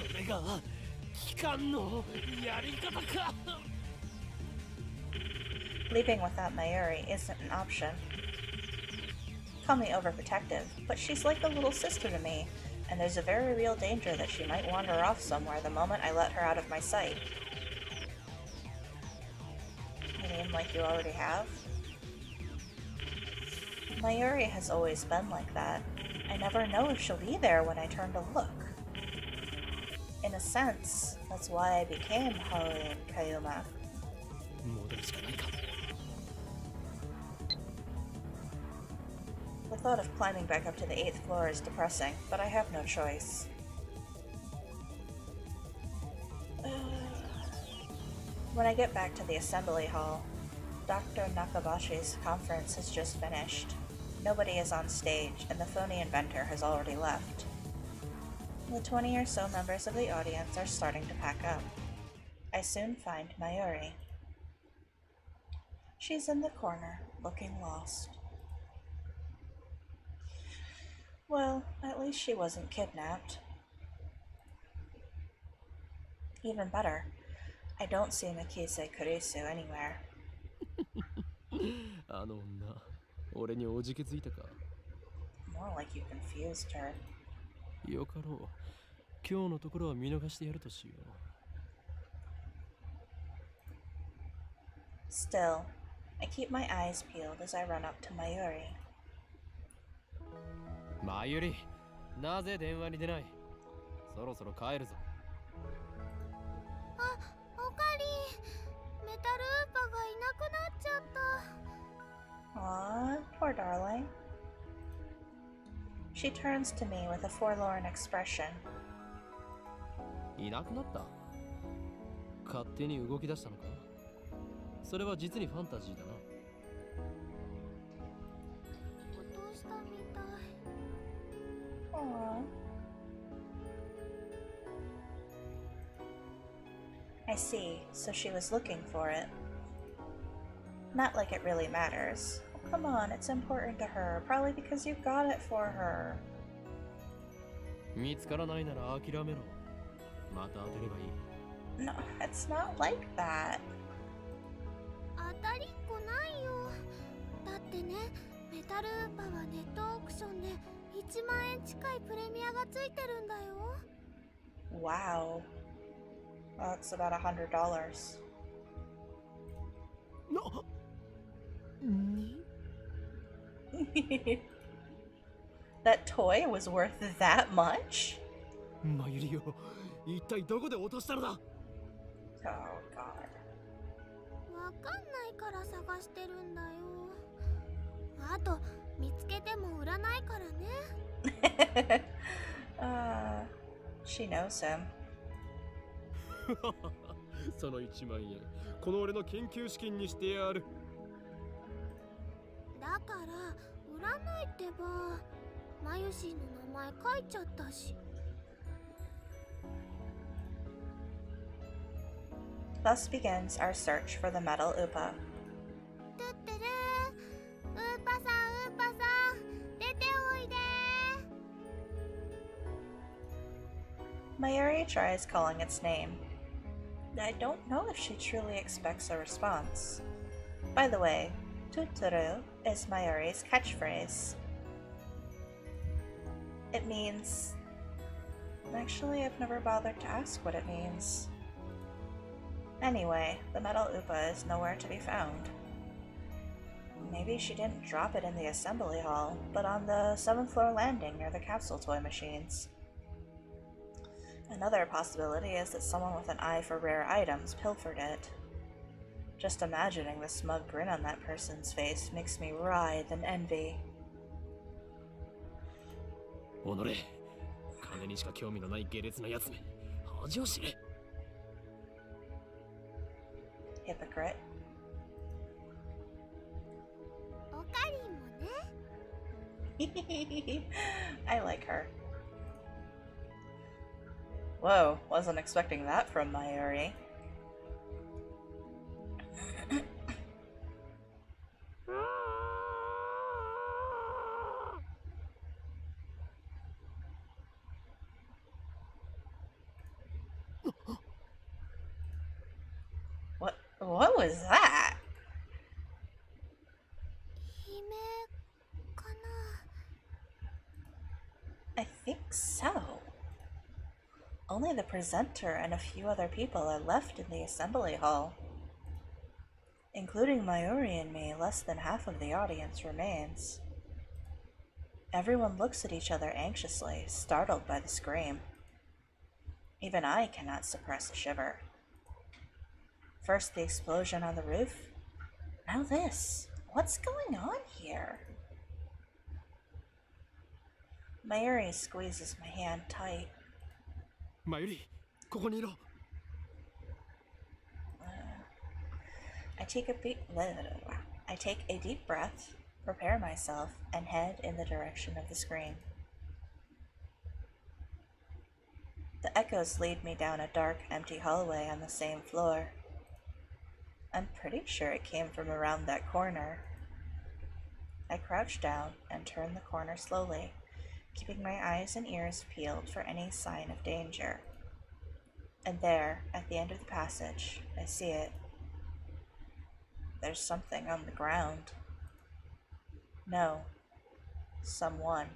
S2: それが機関のやり方か
S1: Leaving without Mayuri isn't an option. Call me overprotective, but she's like a little sister to me, and there's a very real danger that she might wander off somewhere the moment I let her out of my sight. You mean like you already have? Mayuri has always been like that. I never know if she'll be there when I turn to look. In a sense, that's why I became Haoi and Kayuma.
S2: 戻るしかないか
S1: The thought of climbing back up to the 8th floor is depressing, but I have no choice. When I get back to the assembly hall, Dr. Nakabashi's conference has just finished. Nobody is on stage, and the phony inventor has already left. The 20 or so members of the audience are starting to pack up. I soon find Mayuri. She's in the corner, looking lost. Well, at least she wasn't kidnapped. Even better, I don't see Mikise Kurisu anywhere.
S2: あの女俺におじけづいたか
S1: More like you confused her.
S2: よかろう今日のところは見逃してやるとしよ
S1: Still, I keep my eyes peeled as I run up to Mayuri.
S2: うマユリなぜ電話に出ないそろそろ帰るぞ
S3: あ、おかりメタルウーパがいなくなっちゃった
S1: Aww, poor darling. She turns to me with a forlorn expression.
S2: いなくなった勝手に動き出したのかそれは実にファンタジーだな
S3: 落としたみたい
S1: Aww. I see, so she was looking for it. Not like it really matters. Oh, come on, it's important to her, probably because you got it for her.
S2: 見つからないなら諦めろまた当てればいい
S1: No, it's not like that.
S3: 当たりっこないよだってねメタルウーパはネットオークションで1万円近いプレミアがついてるんだよ
S1: Wow. That's about $100. That toy was worth that much?
S2: マユリを一体どこで落としたのだ。
S1: Oh god.
S3: わかんないから探してるんだよ。あと見つけても売らないからね。
S1: She knows him.
S2: その1万円、この俺の研究資金にしてやる。
S3: だから売らないってば。マユシーの名前書いちゃったし。
S1: Thus begins our search for the metal Upa.
S3: トゥットゥルー、ウーパさんウーパさん、出ておいで。
S1: Mayuri tries calling its name. I don't know if she truly expects a response. By the way, Tuturu is Mayuri's catchphrase. It means... Actually, I've never bothered to ask what it means. Anyway, the metal Upa is nowhere to be found. Maybe she didn't drop it in the assembly hall, but on the 7th floor landing near the capsule toy machines. Another possibility is that someone with an eye for rare items pilfered it. Just imagining the smug grin on that person's face makes me writhe in envy.
S2: おのれ、金にしか興味のない下劣なやつめ、恥を知れ。
S1: Hypocrite.
S3: おかりんもね。
S1: I like her. Whoa, wasn't expecting that from Mayuri. What was that?
S3: 悲鳴かな。
S1: I think so. Only the presenter and a few other people are left in the assembly hall. Including Mayuri and me, less than half of the audience remains. Everyone looks at each other anxiously, startled by the scream. Even I cannot suppress a shiver. First the explosion on the roof, now this. What's going on here? Mayuri squeezes my hand tight.
S2: マユリ、ここにいろ。
S1: I take a deep breath, prepare myself, and head in the direction of the screen. The echoes lead me down a dark, empty hallway on the same floor. I'm pretty sure it came from around that corner. I crouch down and turn the corner slowly, keeping my eyes and ears peeled for any sign of danger. And there, at the end of the passage, I see it. There's something on the ground. No, someone.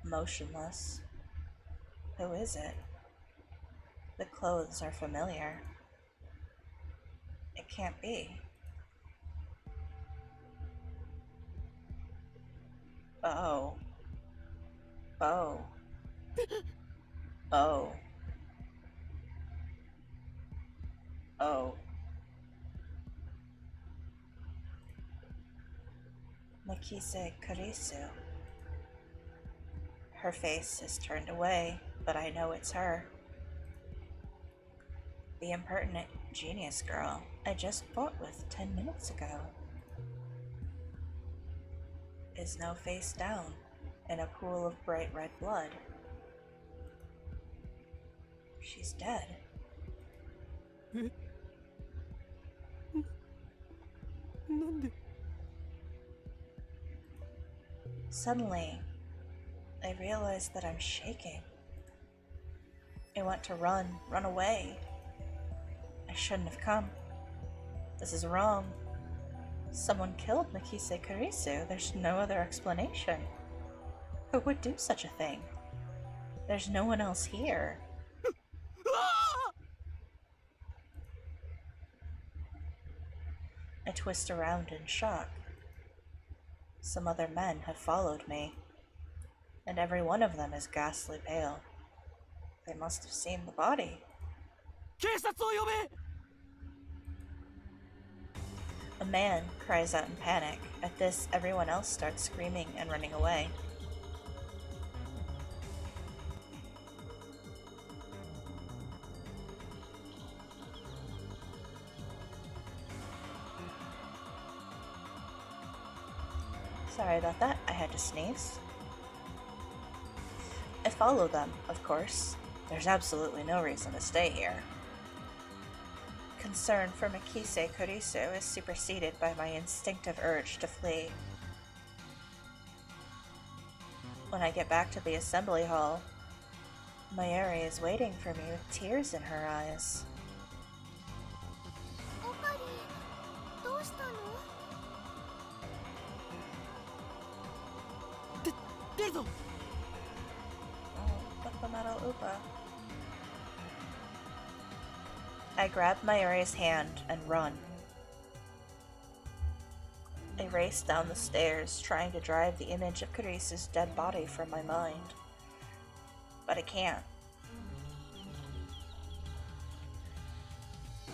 S1: Motionless. Who is it? The clothes are familiar. It can't be. Oh. Oh. Oh. Oh. Makise Kurisu. Her face is turned away, but I know it's her. The impertinent genius girl I just fought with 10 minutes ago is now face down in a pool of bright red blood. She's dead.
S2: え？なんで？
S1: Suddenly, I realize that I'm shaking. I want to run away. I shouldn't have come. This is wrong. Someone killed Makise Kurisu. There's no other explanation. Who would do such a thing? There's no one else here. I twist around in shock. Some other men have followed me, and every one of them is ghastly pale. They must have seen the body.
S4: 警察を呼べ。
S1: A man cries out in panic. At this, everyone else starts screaming and running away. Sorry about that, I had to sneeze. I follow them, of course. There's absolutely no reason to stay here. Concern for Mikise Kurisu is superseded by my instinctive urge to flee. When I get back to the assembly hall, Mayuri is waiting for me with tears in her eyes.
S3: オカリどうしたの？
S4: 出るぞ。
S1: Oh, but the metal upa. I grab Mayuri's hand and run. I race down the stairs, trying to drive the image of Carisu's dead body from my mind. But I can't.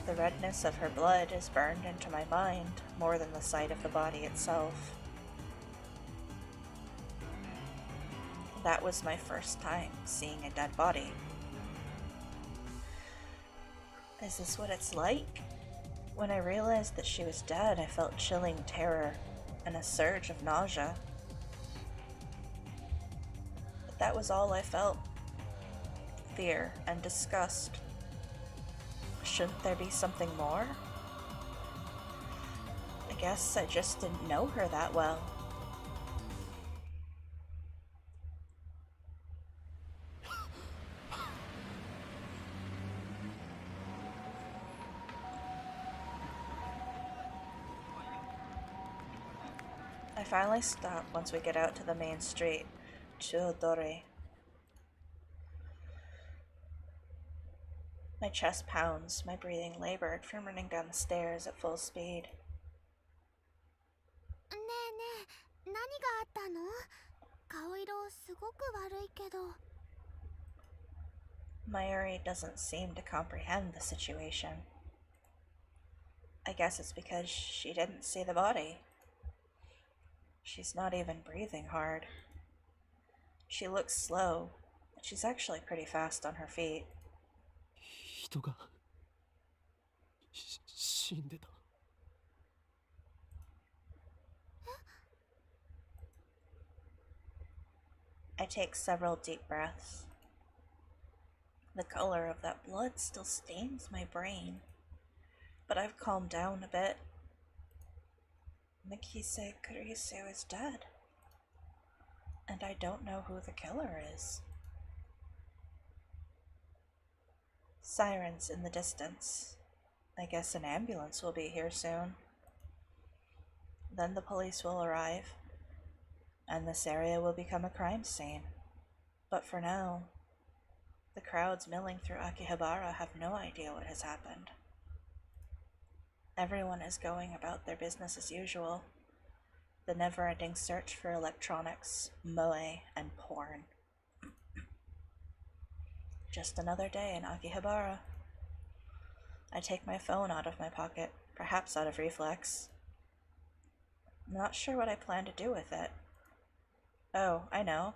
S1: The redness of her blood is burned into my mind more than the sight of the body itself. That was my first time seeing a dead body. Is this what it's like? When I realized that she was dead, I felt chilling terror and a surge of nausea. But that was all I felt. Fear and disgust. Shouldn't there be something more? I guess I just didn't know her that well. I finally stop once we get out to the main street, Chudori. My chest pounds, my breathing labored from running down the stairs at full speed.
S3: ねえねえ、何があったの？顔色すごく悪いけど。
S1: Mayuri doesn't seem to comprehend the situation. I guess it's because she didn't see the body. She's not even breathing hard. She looks slow, but she's actually pretty fast on her feet.
S2: 人が死んでた。
S1: I take several deep breaths. The color of that blood still stains my brain, but I've calmed down a bit. Mikise Kurisu is dead, and I don't know who the killer is. Sirens in the distance. I guess an ambulance will be here soon. Then the police will arrive, and this area will become a crime scene. But for now, the crowds milling through Akihabara have no idea what has happened. Everyone is going about their business as usual, the never-ending search for electronics, moe, and porn. Just another day in Akihabara. I take my phone out of my pocket, perhaps out of reflex. I'm not sure what I plan to do with it. Oh, I know.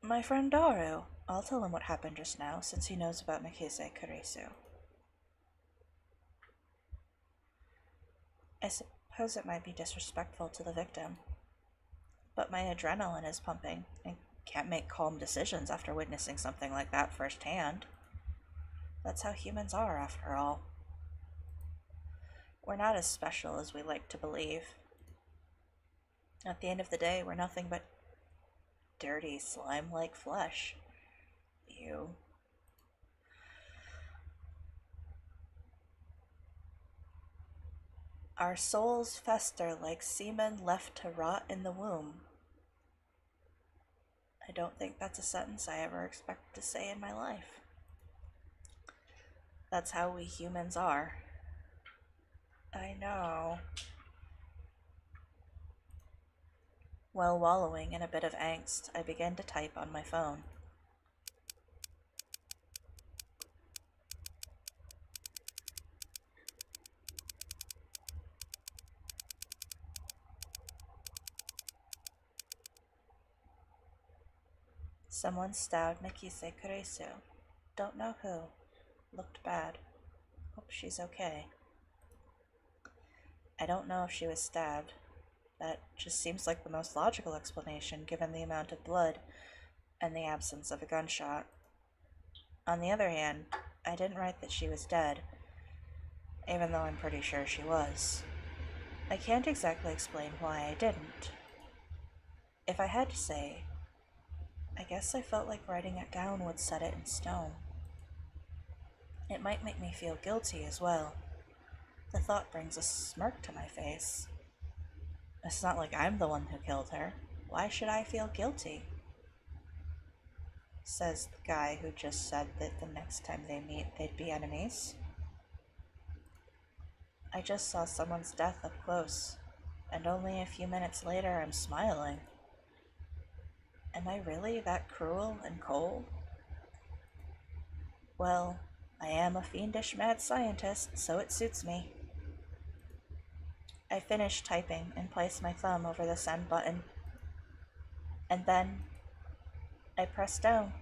S1: My friend Daru. I'll tell him what happened just now, since he knows about Mikise Kurisu. I suppose it might be disrespectful to the victim, but my adrenaline is pumping and can't make calm decisions after witnessing something like that firsthand. That's how humans are, after all. We're not as special as we like to believe. At the end of the day, we're nothing but dirty, slime-like flesh. Ew. Our souls fester like semen left to rot in the womb. I don't think that's a sentence I ever expected to say in my life. That's how we humans are. I know. While wallowing in a bit of angst, I began to type on my phone. Someone stabbed Nakise Kuresu. Don't know who. Looked bad. Hope she's okay. I don't know if she was stabbed. That just seems like the most logical explanation given the amount of blood and the absence of a gunshot. On the other hand, I didn't write that she was dead, even though I'm pretty sure she was. I can't exactly explain why I didn't. If I had to say, I guess I felt like writing it down would set it in stone. It might make me feel guilty as well. The thought brings a smirk to my face. It's not like I'm the one who killed her. Why should I feel guilty? Says the guy who just said that the next time they meet, they'd be enemies. I just saw someone's death up close, and only a few minutes later I'm smiling. Am I really that cruel and cold? Well, I am a fiendish mad scientist, so it suits me. I finished typing and placed my thumb over the send button. And then I pressed down.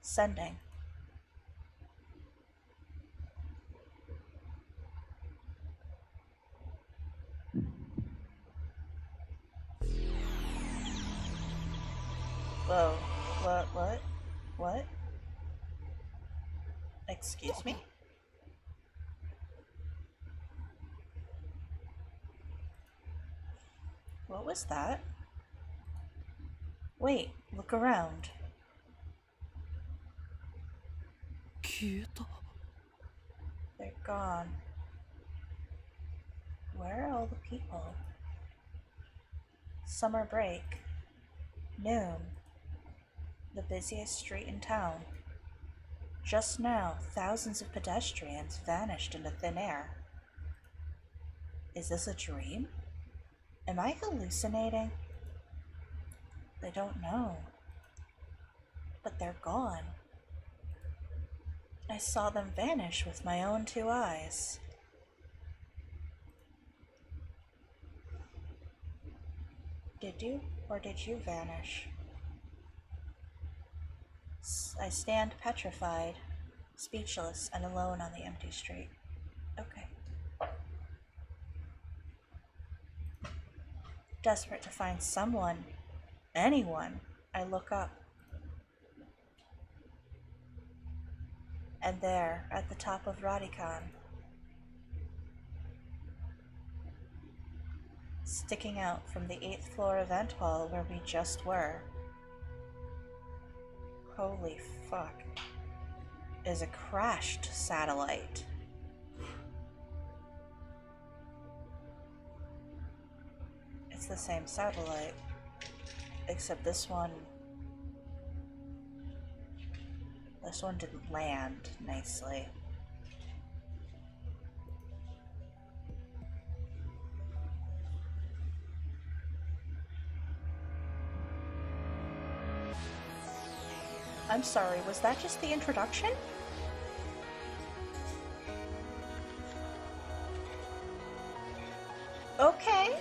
S1: Sending. Whoa. What? Excuse me? What was that? Wait, look around.
S2: 消えた。
S1: They're gone. Where are all the people? Summer break. Noon. The busiest street in town. Just now, thousands of pedestrians vanished into thin air. Is this a dream? Am I hallucinating? I don't know. But they're gone. I saw them vanish with my own 2 eyes. Did you, or did you vanish? I stand petrified, speechless and alone on the empty street. Okay. Desperate to find someone, anyone, I look up. And there, at the top of Radikan, sticking out from the 8th floor event hall where we just were, holy fuck, is a crashed satellite. It's the same satellite, except this one didn't land nicely. I'm sorry, was that just the introduction? Okay.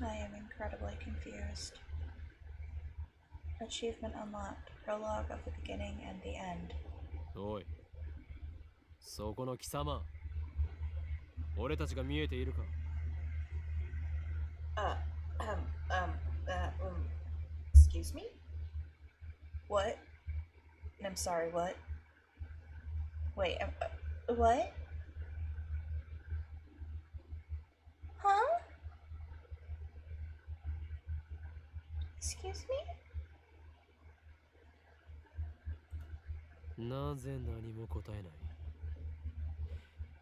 S1: I am incredibly confused. Achievement unlocked. Prologue of the beginning and the end.
S2: おい、そこの貴様、俺たちが見えているか？
S1: Excuse me? What? I'm sorry, what? Wait, what? Huh? Excuse me?
S2: なぜ何も答えない？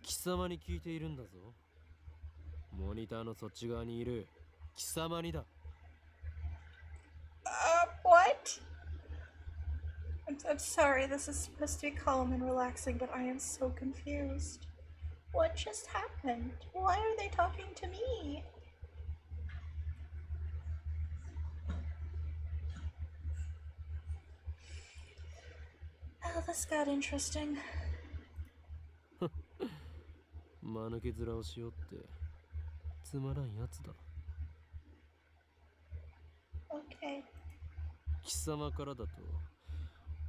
S2: 貴様に聞いているんだぞ。モニターのそっち側にいる貴様にだ。
S1: What? I'm sorry, this is supposed to be calm and relaxing, but I am so confused. What just happened? Why are they talking to me? Oh, this got interesting.
S2: 間抜け面をしようってつまらんやつだ。
S1: Okay.
S2: 貴様からだと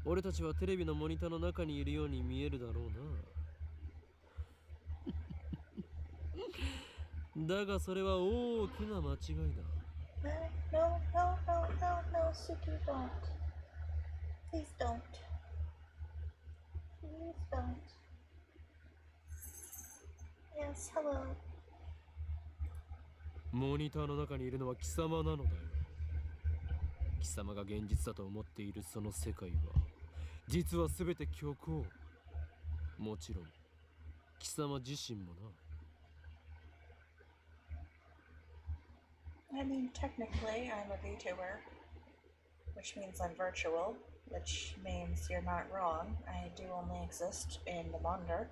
S2: 俺たちはテレビのモニターの中にいるように見えるだろうな。だがそれは大きな間違いだ。
S1: No, Suki, don't. Please don't. Please don't. Yes, hello.
S2: モニターの中にいるのは貴様なのだよ。貴様が現実だと思っているその世界は実は全て虚構。もちろん貴様自身もな。
S1: I mean, technically, I'm a VTuber, which means I'm virtual, which means you're not wrong. I do only exist in the monitor.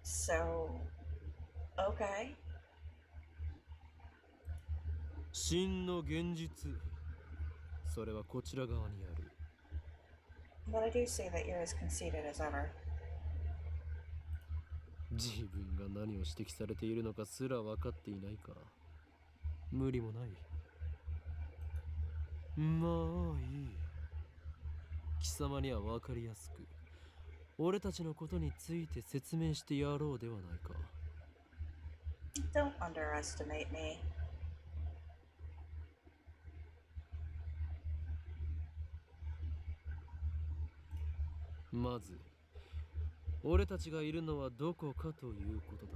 S1: So, okay.
S2: 真の現実、それはこちら側にある。
S1: But I do see that you're as conceited as ever.
S2: 自分が何を指摘されているのかすら分かっていないか。無理もない。まあいい。貴様には分かりやすく俺たちのことについて説明してやろうではないか。
S1: Don't underestimate me.
S2: まず俺たちがいるのはどこかということだ。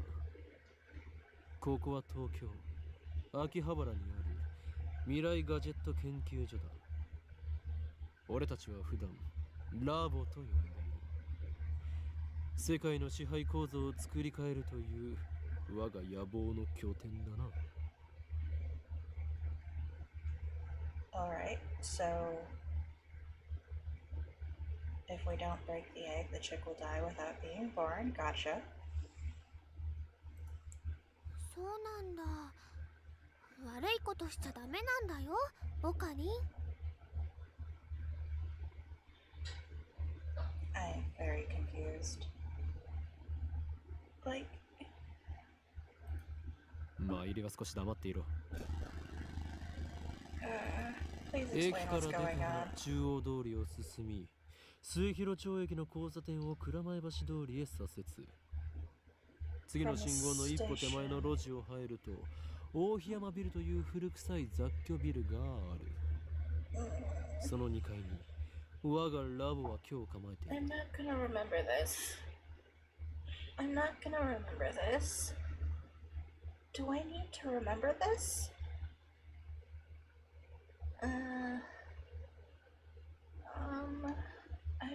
S2: ここは東京秋葉原にある未来ガジェット研究所だ。俺たちは普段ラボと呼んでいる。世界の支配構造を作り変えるという我が野望の拠点だな。
S1: Alright, so if we don't break the egg, the chick will die without being born. Gotcha.
S3: そうなんだ。悪いことしちゃダメなんだよ、ボカリン。
S1: I'm very confused. Like,
S2: まあ入りは少し黙っていろ。
S1: please
S2: 駅
S1: explain
S2: から
S1: what's
S2: 出た
S1: going
S2: ら
S1: on.
S2: 中央通りを進み、末広町駅の交差点を蔵前橋通りへ左折。次の信号の一歩手前の路地を入ると大檜山ビルという古臭い雑居ビルがある。その2階に我がラボは今日構えている。
S1: I'm not gonna remember this. I'm not gonna remember this. Do I need to remember this? I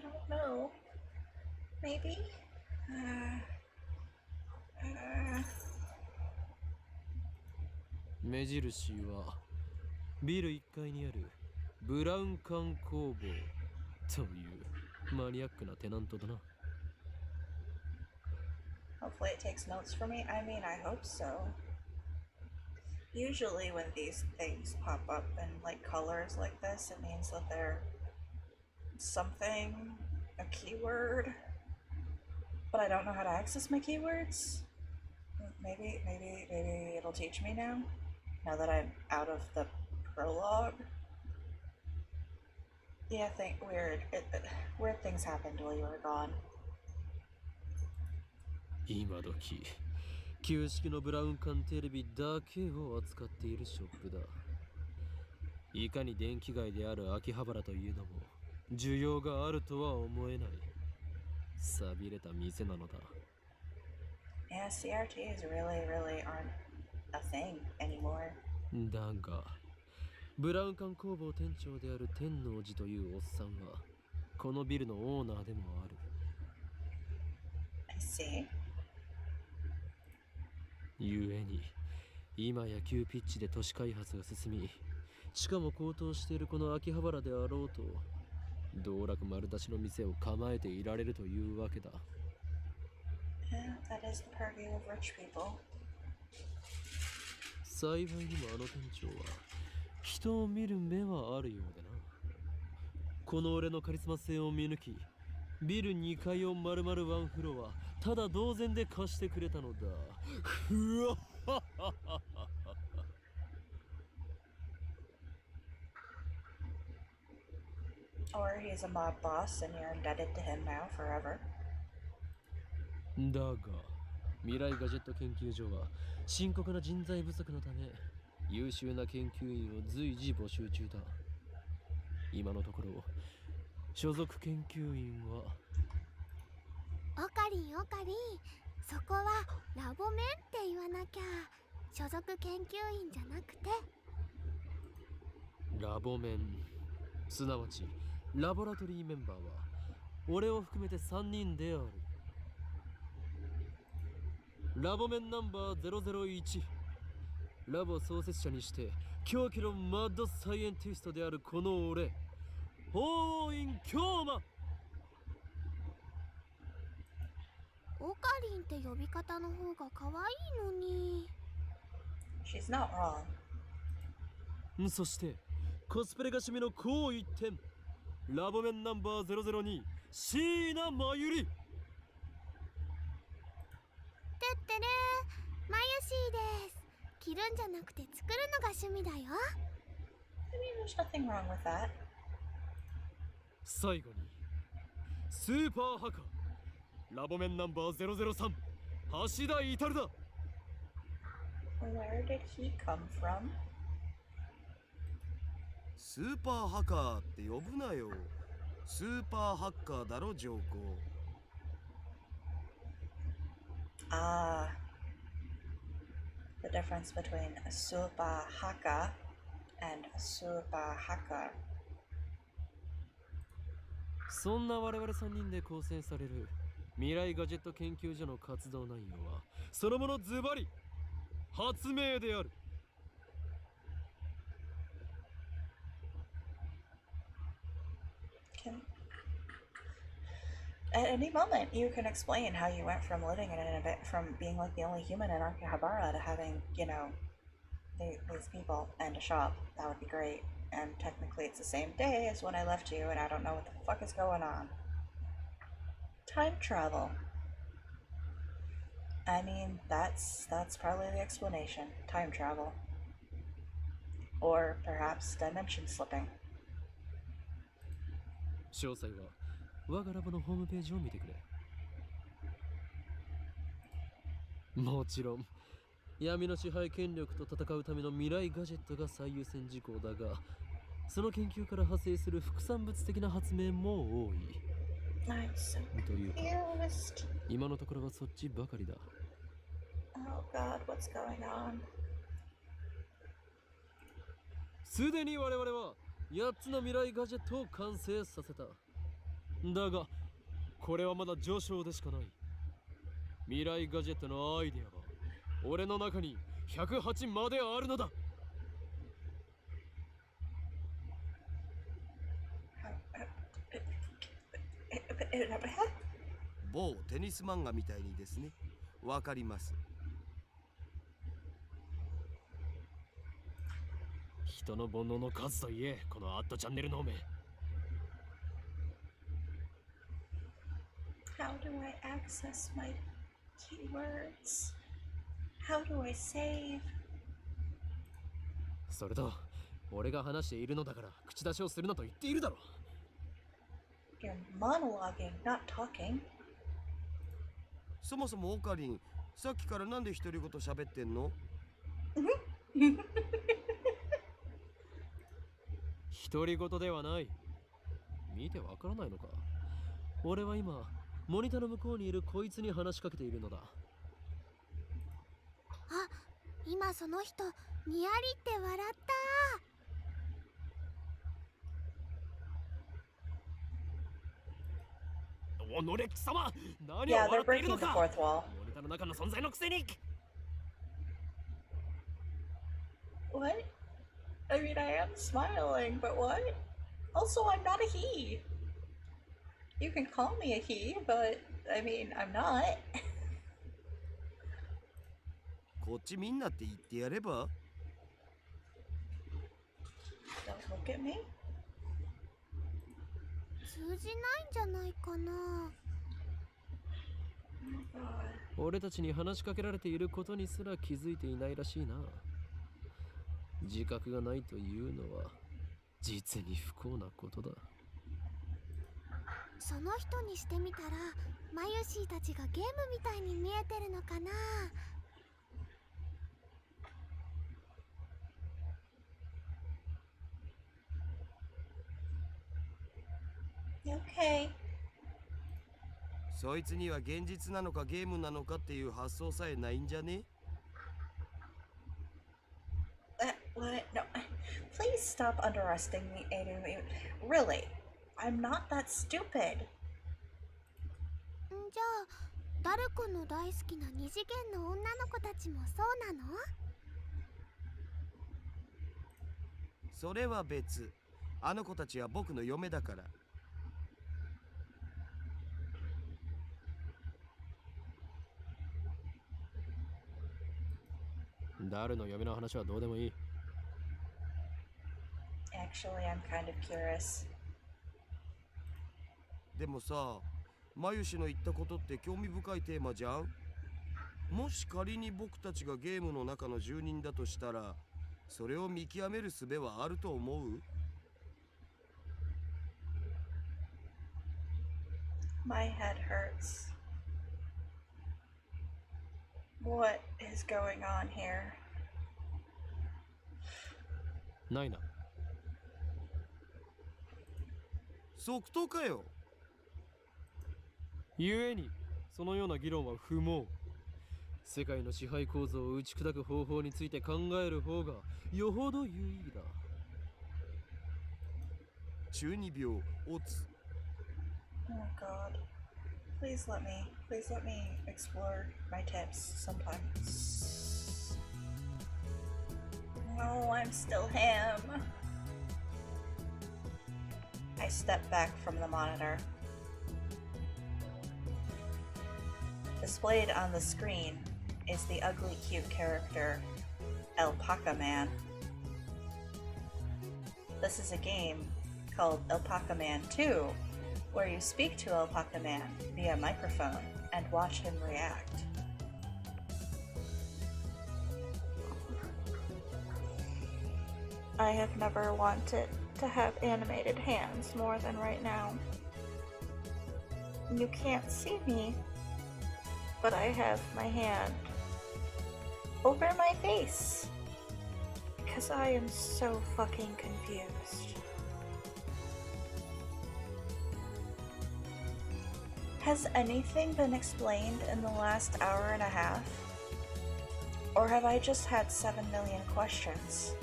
S1: don't know. Maybe?
S2: 目印はビル1階にあるブラウン管工房というマニアックなテナントだな。
S1: Hopefully it takes notes for me. I mean, I hope so. Usually when these things pop up in like colors like this, it means that they're something, a keyword. But I don't know how to access my keywords. Maybe it'll teach me now. Now that I'm out of the prologue. Yeah, weird things happened while you were gone.
S2: 今時旧式のブラウン管テレビだけを扱っているショップだ。いかに電気街である秋葉原といえども需要があるとは思えない。寂れた店なのだ。
S1: Yeah, CRTs really aren't a thing anymore.
S2: だがブラウン管工房店長である天王寺というおっさんはこのビルのオーナーでもある。
S1: I see.
S2: ゆえに今や急ピッチで都市開発が進み、しかも高騰しているこの秋葉原であろうと道楽丸出しの店を構えていられるというわけだ。
S1: Yeah, that is the purview of rich people.
S2: 幸いにもあの店長は人を見る目はあるようでな。この俺のカリスマ性を見抜き、ビル2階を丸々ワンフロアただ同然で貸してくれたのだ。ふわっはっはっは。
S1: Or he's a mob boss and you're indebted to him now forever.
S2: だが未来ガジェット研究所は深刻な人材不足のため優秀な研究員を随時募集中だ。今のところ所属研究員は
S3: オカリンそこはラボメンって言わなきゃ。所属研究員じゃなくて
S2: ラボメン、すなわちラボラトリーメンバーは俺を含めて3人である。ラボメンナンバー001、ラボ創設者にして狂気のマッドサイエンティストであるこの俺、法院京馬。
S3: オカリンって呼び方の方が可愛いのに。
S1: She's not wrong.
S2: そしてコスプレが趣味の高一点、ラボメンナンバー002、椎名真由里。
S3: てってるー、マユシーです。着るんじゃなくて作るのが趣味だよ。
S1: I mean, there's nothing wrong with that.
S2: 最後にスーパーハカラボメンナンバー003、橋田至だ。
S1: Where did he come from?
S7: スーパーハカーって呼ぶなよ。スーパーハッカーだろ上皇。
S1: Ah, the difference between a super haka and a super hacker.
S2: そんな我々3人で構成される未来ガジェット研究所の活動内容はそのものズバリ発明である。
S1: At any moment, you can explain how you went from living in a bit, from being like the only human in Akihabara to having, these people and a shop. That would be great. And technically, it's the same day as when I left you, and I don't know what the fuck is going on. Time travel. I mean, that's probably the explanation. Time travel. Or perhaps dimension slipping.
S2: 詳細は我がラボのホームページを見てくれ。もちろん闇の支配権力と戦うための未来ガジェットが最優先事項だが、その研究から派生する副産物的な発明も多い。
S1: I'm so
S2: というか
S1: confused.
S2: 今のところはそっちばかりだ。
S1: Oh god, what's going on?
S2: すでに我々は8つの未来ガジェットを完成させた。だがこれはまだ序章でしかない。未来ガジェットのアイデアは俺の中に108まであるのだ。
S7: 某テニス漫画みたいにですね。わかります。
S2: 人の煩悩の数といえ、このアットチャンネルの目。
S1: How do I access my keywords? How do I save?
S2: それと俺が話しているのだから口出しをするなと言っているだろ。
S1: You're monologuing, not talking.
S7: そもそもオカリン、さっきからなんで独り言喋ってんの？
S2: 独り言ではない。見てわからないのか。俺は今モニターの向こうにいるこいつに話しかけているのだ。
S3: あ、今その人にやりって笑った。
S2: おのれ貴様、何を
S1: Yeah,
S2: 笑
S1: they're
S2: っている
S1: breaking
S2: の
S1: the
S2: か。
S1: fourth wall.
S2: モニターの中の存在のくせに。
S1: What? I mean, I am smiling, but what? Also, I'm not a he. You can call me a he, but I mean, I'm not.
S7: こっちみんなって言ってやれば？
S1: Don't look at me.
S3: 通じないんじゃないかな。
S2: 俺たちに話しかけられていることにすら気づいていないらしいな。自覚がないというのは実に不幸なことだ。
S3: その人にしてみたらマユシーたちがゲームみたいに見えてるのかな。
S1: Okay.
S7: そいつには現実なのかゲームなのかっていう発想さえないんじゃね？
S1: What? No. Please stop underestimating me. Really, I'm not that stupid.
S3: じゃあダルコの大好きな二次元の女の子たちもそうなの？
S7: それは別。あの子たちは僕の嫁だから。
S2: 誰の嫁の話はどうでもいい。
S1: Actually, I'm kind of curious.
S7: でもさ、マユシの言ったことって興味深いテーマじゃん。もし仮に僕たちがゲームの中の住人だとしたら、それを見極める術はあると思う？
S1: My head hurts. What is going on here?
S2: ないな。
S7: 即答かよ。
S2: 故にそのような議論は不毛。世界の支配構造を打ち砕く方法について考える方がよほど有意義だ。
S7: 中二病、オツ。
S1: Oh God. Please let me explore my tips sometimes. No, I'm still him. I step back from the monitor. Displayed on the screen is the ugly cute character, Alpaca Man. This is a game called Alpaca Man 2, where you speak to Alpaca Man via microphone and watch him react. I have never wanted to have animated hands more than right now. You can't see me, but I have my hand over my face because I am so fucking confused. Has anything been explained in the last hour and a half? Or have I just had 7 million questions?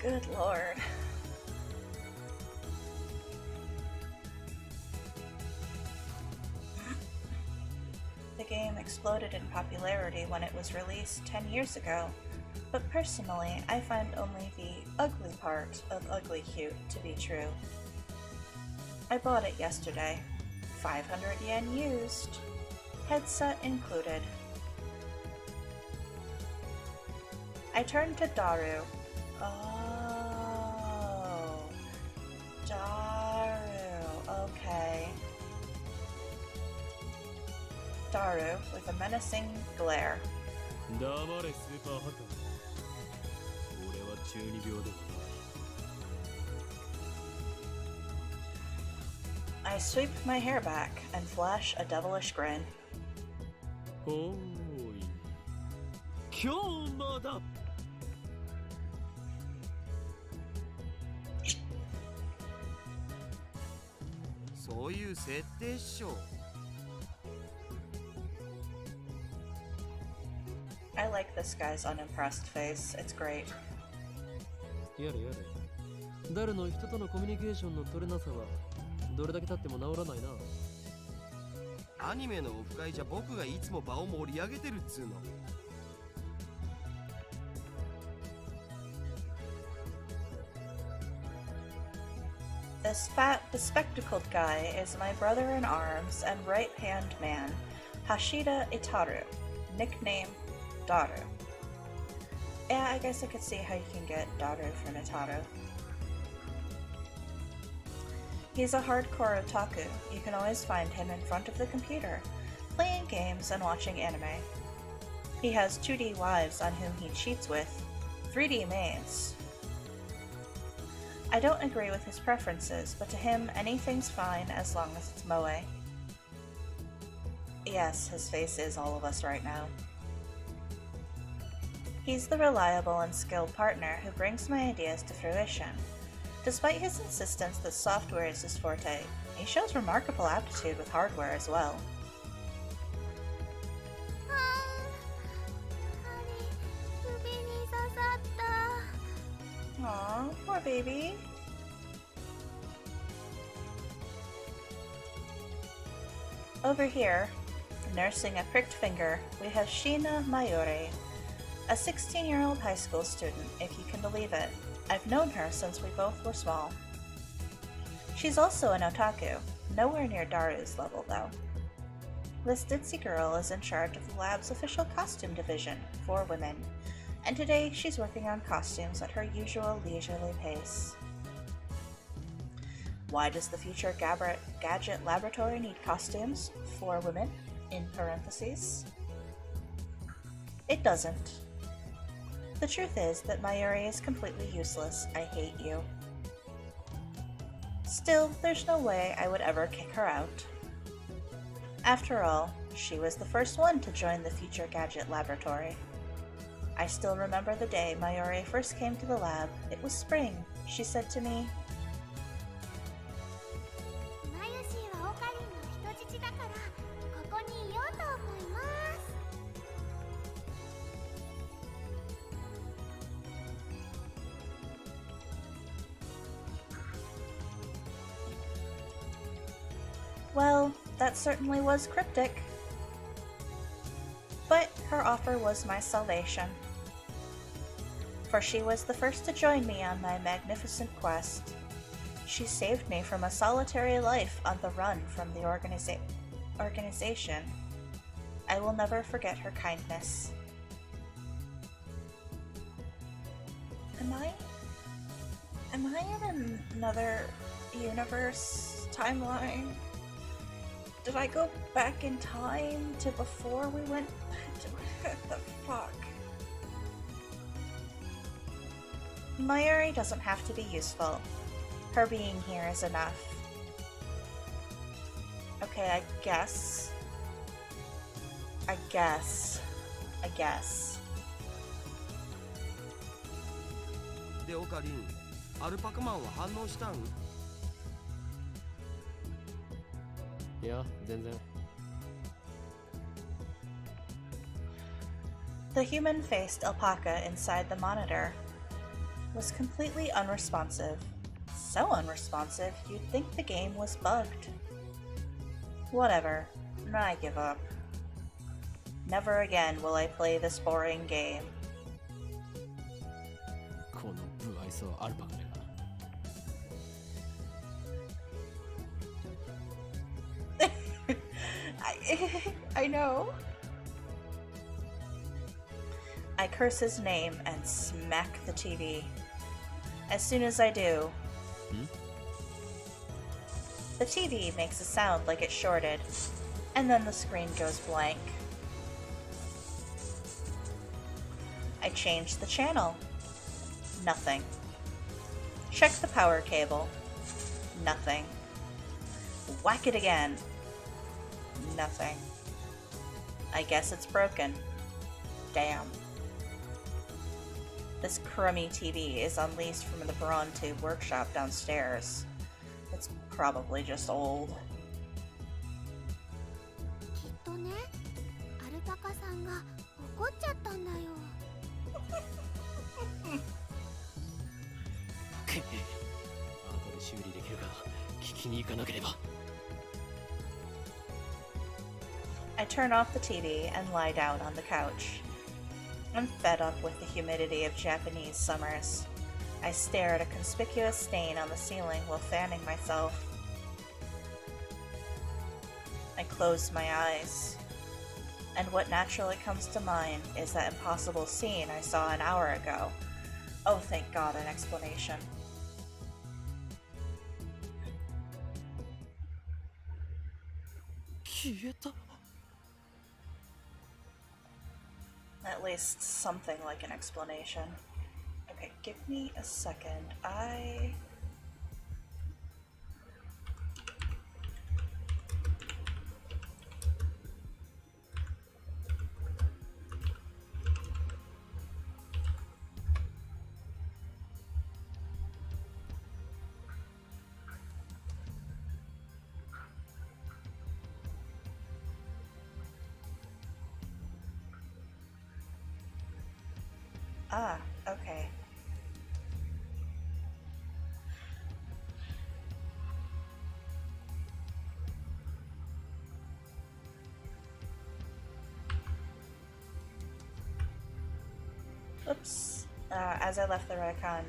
S1: Good lord. The game exploded in popularity when it was released 10 years ago, but personally, I find only the ugly part of ugly cute to be true. I bought it yesterday. 500 yen used. Headset included. I turned to Daru. Oh. Daru. Okay. Daru with a menacing glare.
S2: 黙れスーパーハカ。俺は12秒では
S1: I sweep my hair back and flash a devilish grin.
S2: おーい。今日まだ。
S7: そういう設定っしょ。
S1: I like this guy's unimpressed face. It's great.
S2: やれやれ。ダルの人とのコミュニケーションの取れなさはどれだけ経っても治らないな。
S7: アニメのオフ会じゃ僕がいつも場を盛り上げてるっつうの。
S1: This fat, bespectacled guy is my brother-in-arms and right-hand man, Hashida Itaru, nickname Daru. Yeah, I guess I could see how you can get Daru from Itaru. He's a hardcore otaku. You can always find him in front of the computer, playing games and watching anime. He has 2D wives on whom he cheats with, 3D maids. I don't agree with his preferences, but to him, anything's fine as long as it's moe. Yes, his face is all of us right now. He's the reliable and skilled partner who brings my ideas to fruition. Despite his insistence that software is his forte, he shows remarkable aptitude with hardware as well. Aw, poor baby. Over here, nursing a pricked finger, we have Shina Mayuri, a 16-year-old high school student, if you can believe it. I've known her since we both were small. She's also an otaku, nowhere near Daru's level though. This ditzy girl is in charge of the lab's official costume division for women, and today she's working on costumes at her usual leisurely pace. Why does the future gadget laboratory need costumes for women, in parentheses? It doesn't. The truth is that Mayuri is completely useless. I hate you. Still, there's no way I would ever kick her out. After all, she was the first one to join the future gadget laboratory. I still remember the day Mayuri first came to the lab. It was spring. She said to me, well, that certainly was cryptic. But her offer was my salvation. For she was the first to join me on my magnificent quest. She saved me from a solitary life on the run from the organization. I will never forget her kindness. Am I in another universe timeline? Did I go back in time to before we went to what the fuck? Mayuri doesn't have to be useful. Her being here is enough. Okay, I guess.
S7: で、オカリン、アルパカマンは反応したん？
S2: いや、全然。
S1: The human-faced alpaca inside the monitor was completely unresponsive. So unresponsive, you'd think the game was bugged. Whatever, I give up. Never again will I play this boring game.
S2: この不愛想アルパカめが。
S1: I know. I curse his name and smack the TV. As soon as I do, the TV makes a sound like it shorted, And then the screen goes blank. I change the channel. Nothing. Check the power cable. Nothing. Whack it again. Nothing. I guess it's broken. Damn. This crummy TV is unleased from the Tube workshop downstairs. It's probably just old.
S3: きっとね、アルパカさんが怒っちゃったんだよ。
S2: 後で修理できるか聞きに行かなければ。
S1: I turn off the TV and lie down on the couch. I'm fed up with the humidity of Japanese summers. I stare at a conspicuous stain on the ceiling while fanning myself. I close my eyes. And what naturally comes to mind is that impossible scene I saw an hour ago. Oh, thank God, an explanation. At least something like an explanation. Okay, give me a second. Okay. Oops. As I left the Recon,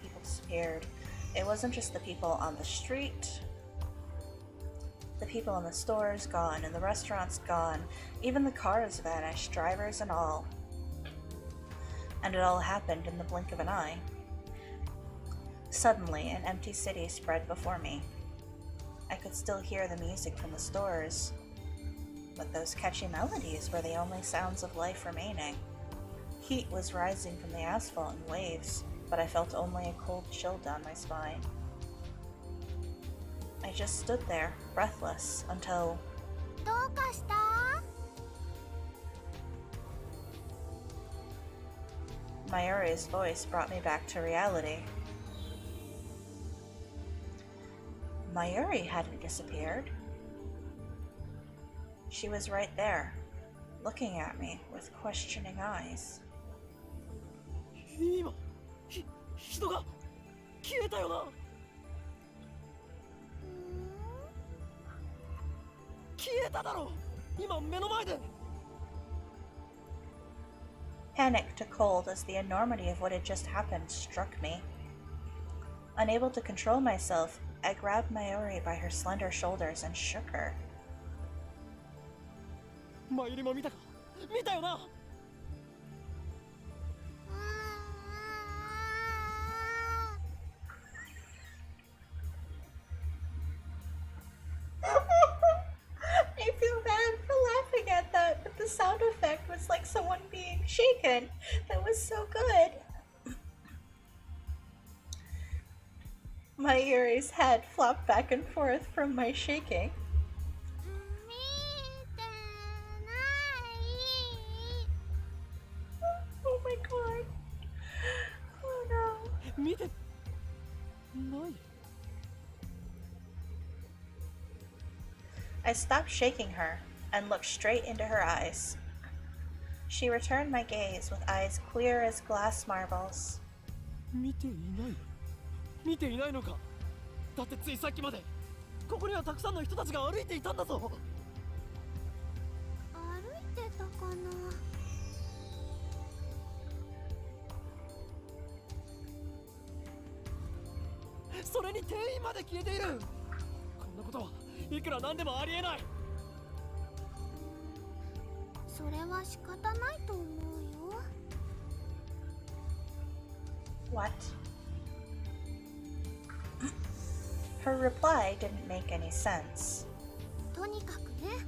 S1: people disappeared. It wasn't just the people on the street. The people in the stores gone, and the restaurants gone. Even the cars vanished, drivers and all. And it all happened in the blink of an eye. Suddenly, an empty city spread before me. I could still hear the music from the stores, but those catchy melodies were the only sounds of life remaining. Heat was rising from the asphalt in waves, but I felt only a cold chill down my spine. I just stood there, breathless, until...
S3: どうかした？
S1: Mayuri's voice brought me back to reality. Mayuri hadn't disappeared. She was right there, looking at me with questioning eyes.
S2: 今、人が消えたよな。消えただろ。今目の前で。
S1: Panic took hold as the enormity of what had just happened struck me. Unable to control myself, I grabbed Mayuri by her slender shoulders and shook her.
S2: マユリも見たか？見たよな。
S1: I feel bad for laughing at that, but the sound effect was like someone being shaken. That was so good. Mayuri's head flopped back and forth from my shaking.
S3: 見てない。
S1: Oh my god. Oh no.
S2: 見てない。
S1: I stopped shaking her and looked straight into her eyes. She returned my gaze with eyes clear as glass marbles.
S2: 見ていない。見ていないのか。だってついさっきまでここにはたくさんの人たちが歩いていたんだぞ。
S3: 歩いてたかな。
S2: それに店員まで消えている。こんなことはいくらなんでもありえない。
S3: それは仕方ないと思うよ。
S1: What? Her reply didn't make any sense.
S3: とにかくね、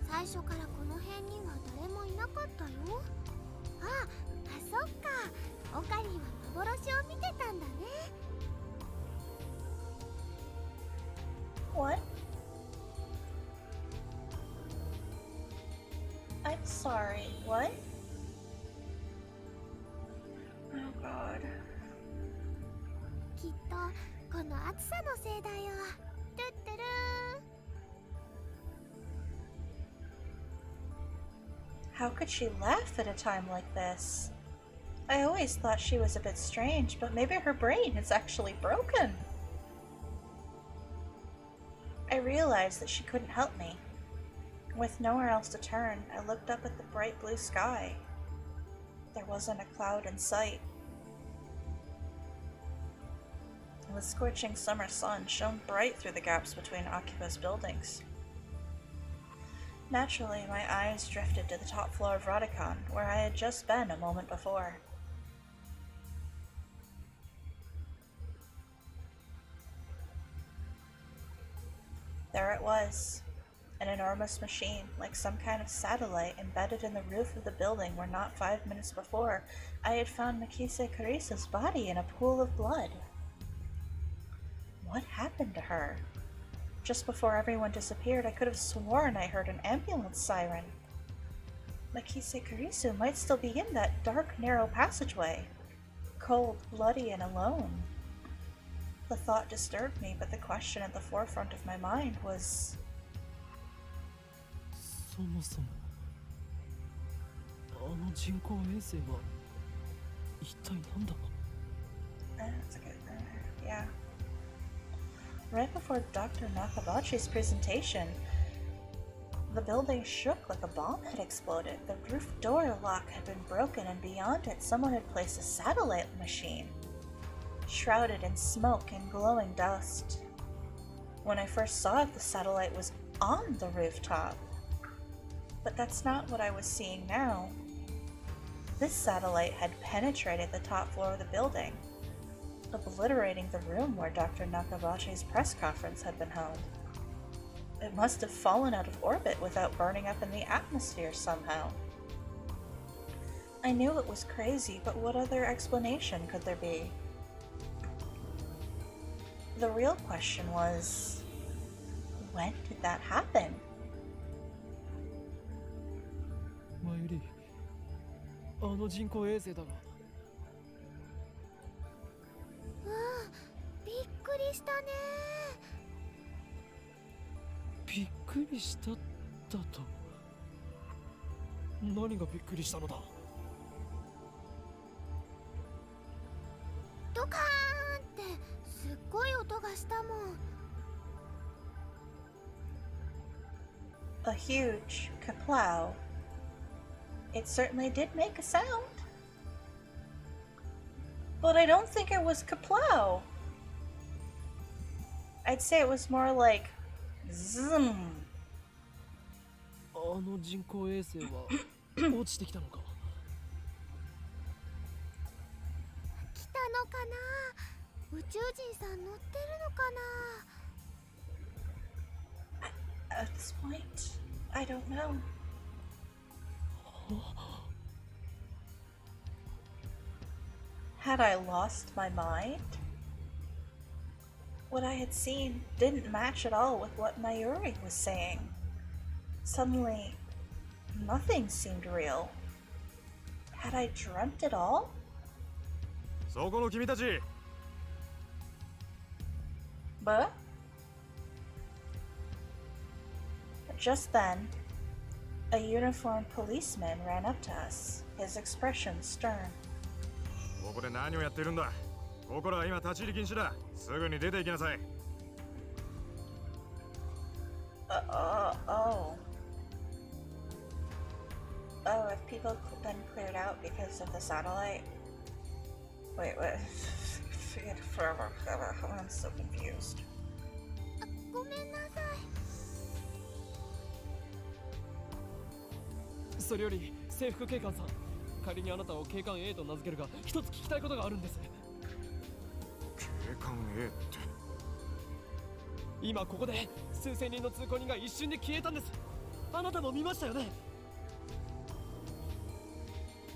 S3: 最初からこの辺には誰もいなかったよ。あ、そっか。オカリンは幻を見てたんだね。
S1: What? I'm sorry, what? Oh god.
S3: きっとこの暑さのせいだよ。トゥットゥルー。
S1: How could she laugh at a time like this? I always thought she was a bit strange, but maybe her brain is actually broken. I realized that she couldn't help me. With nowhere else to turn, I looked up at the bright blue sky. There wasn't a cloud in sight. The scorching summer sun shone bright through the gaps between Akiba's buildings. Naturally, my eyes drifted to the top floor of Radicon, where I had just been a moment before. There it was, an enormous machine, like some kind of satellite embedded in the roof of the building where not 5 minutes before I had found Mikise Karisa's body in a pool of blood. What happened to her? Just before everyone disappeared, I could have sworn I heard an ambulance siren. Mikise Karisu might still be in that dark, narrow passageway, cold, bloody, and alone. The thought disturbed me, but the question at the forefront of my mind was...
S2: そもそもあの人工衛星は一体何だ。
S1: That's a good yeah. Right before Dr. Nakabachi's presentation, the building shook like a bomb had exploded. The roof door lock had been broken, and beyond it, someone had placed a satellite machine, shrouded in smoke and glowing dust. When I first saw it, the satellite was on the rooftop. But that's not what I was seeing now. This satellite had penetrated the top floor of the building, obliterating the room where Dr. Nakabachi's press conference had been held. It must have fallen out of orbit without burning up in the atmosphere somehow. I knew it was crazy, but what other explanation could there be? The real question was, when did that happen?
S2: マユリ、あの人工衛星だが。
S3: びっくりしたね。
S2: びっくりしただと。何がびっくりしたのだ。
S3: ドカーンってすっごい音がしたもん。
S1: A huge kaplow. It certainly did make a sound. But I don't think it was kaplow. I'd say it was more like zoom.
S2: あの人工衛星は落ちてきたのか。
S3: 来たのかな。宇宙人さん乗ってるのかな。
S1: At this point, I don't know. Had I lost my mind? What I had seen didn't match at all with what Mayuri was saying. Suddenly, nothing seemed real. Had I dreamt it all?
S7: そこの君たち。
S1: But just then, a uniformed policeman ran up to us, his expression stern.
S7: ここで何をやってるんだ。ここらは今立ち入り禁止だ。すぐに出て行きなさい。
S1: Oh. Oh, have people been cleared out because of the satellite? Wait. Forget forever. I'm so confused.
S3: ごめんなさい。
S2: それより制服警官さん、仮にあなたを警官 A と名付けるが、一つ聞きたいことがあるんです。
S7: 警官 A って
S2: 今ここで数千人の通行人が一瞬で消えたんです。あなたも見ましたよね。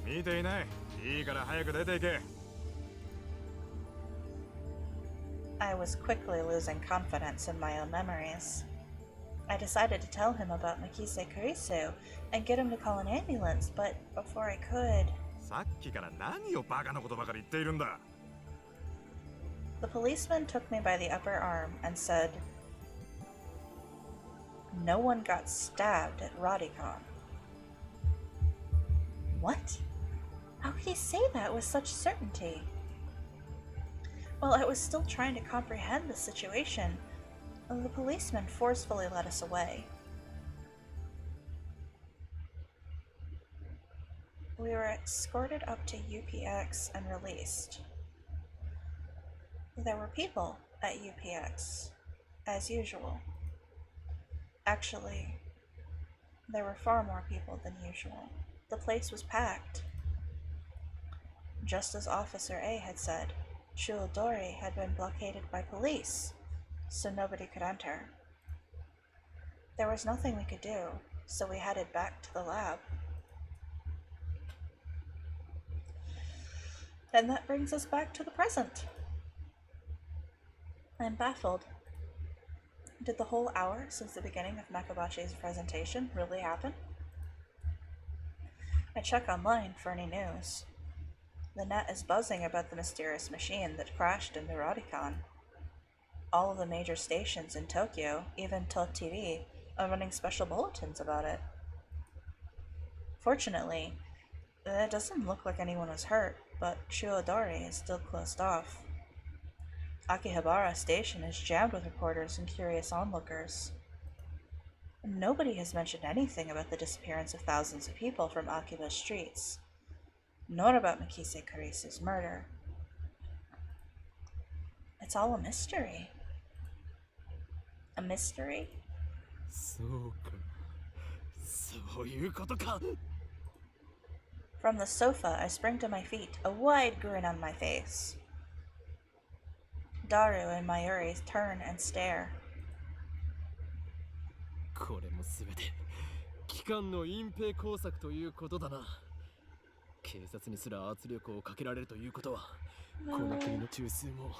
S8: 見ていない。いいから早く出ていけ。
S1: I was quickly losing confidence in my own memories. I decided to tell him about Makise Kurisu and get him to call an ambulance, but before I could...
S8: さっきから何をバカなことばかり言っているんだ。
S1: The policeman took me by the upper arm and said, "No one got stabbed at Rodicon." What? How could he say that with such certainty? While I was still trying to comprehend the situation, the policeman forcefully led us away. We were escorted up to UPX and released. There were people at UPX, as usual. Actually, there were far more people than usual. The place was packed. Just as Officer A had said, Shuodori had been blockaded by police, so nobody could enter. There was nothing we could do, so we headed back to the lab. And that brings us back to the present. I'm baffled. Did the whole hour since the beginning of Nakabachi's presentation really happen? I check online for any news. The net is buzzing about the mysterious machine that crashed into Rodicon. All of the major stations in Tokyo, even Tot TV, are running special bulletins about it. Fortunately, it doesn't look like anyone was hurt, but Shuodori is still closed off. Akihabara Station is jammed with reporters and curious onlookers. Nobody has mentioned anything about the disappearance of thousands of people from Akiba's streets, nor about Makise Kurisu's murder. It's all a mystery. A mystery?
S2: そうか。そういうことか。
S1: From the sofa, I spring to my feet, a wide grin on my face. Daru and Mayuri turn and stare.
S2: これもすべて機関の隠蔽工作ということだな。警察にすら圧力をかけられるということは、この国の中枢も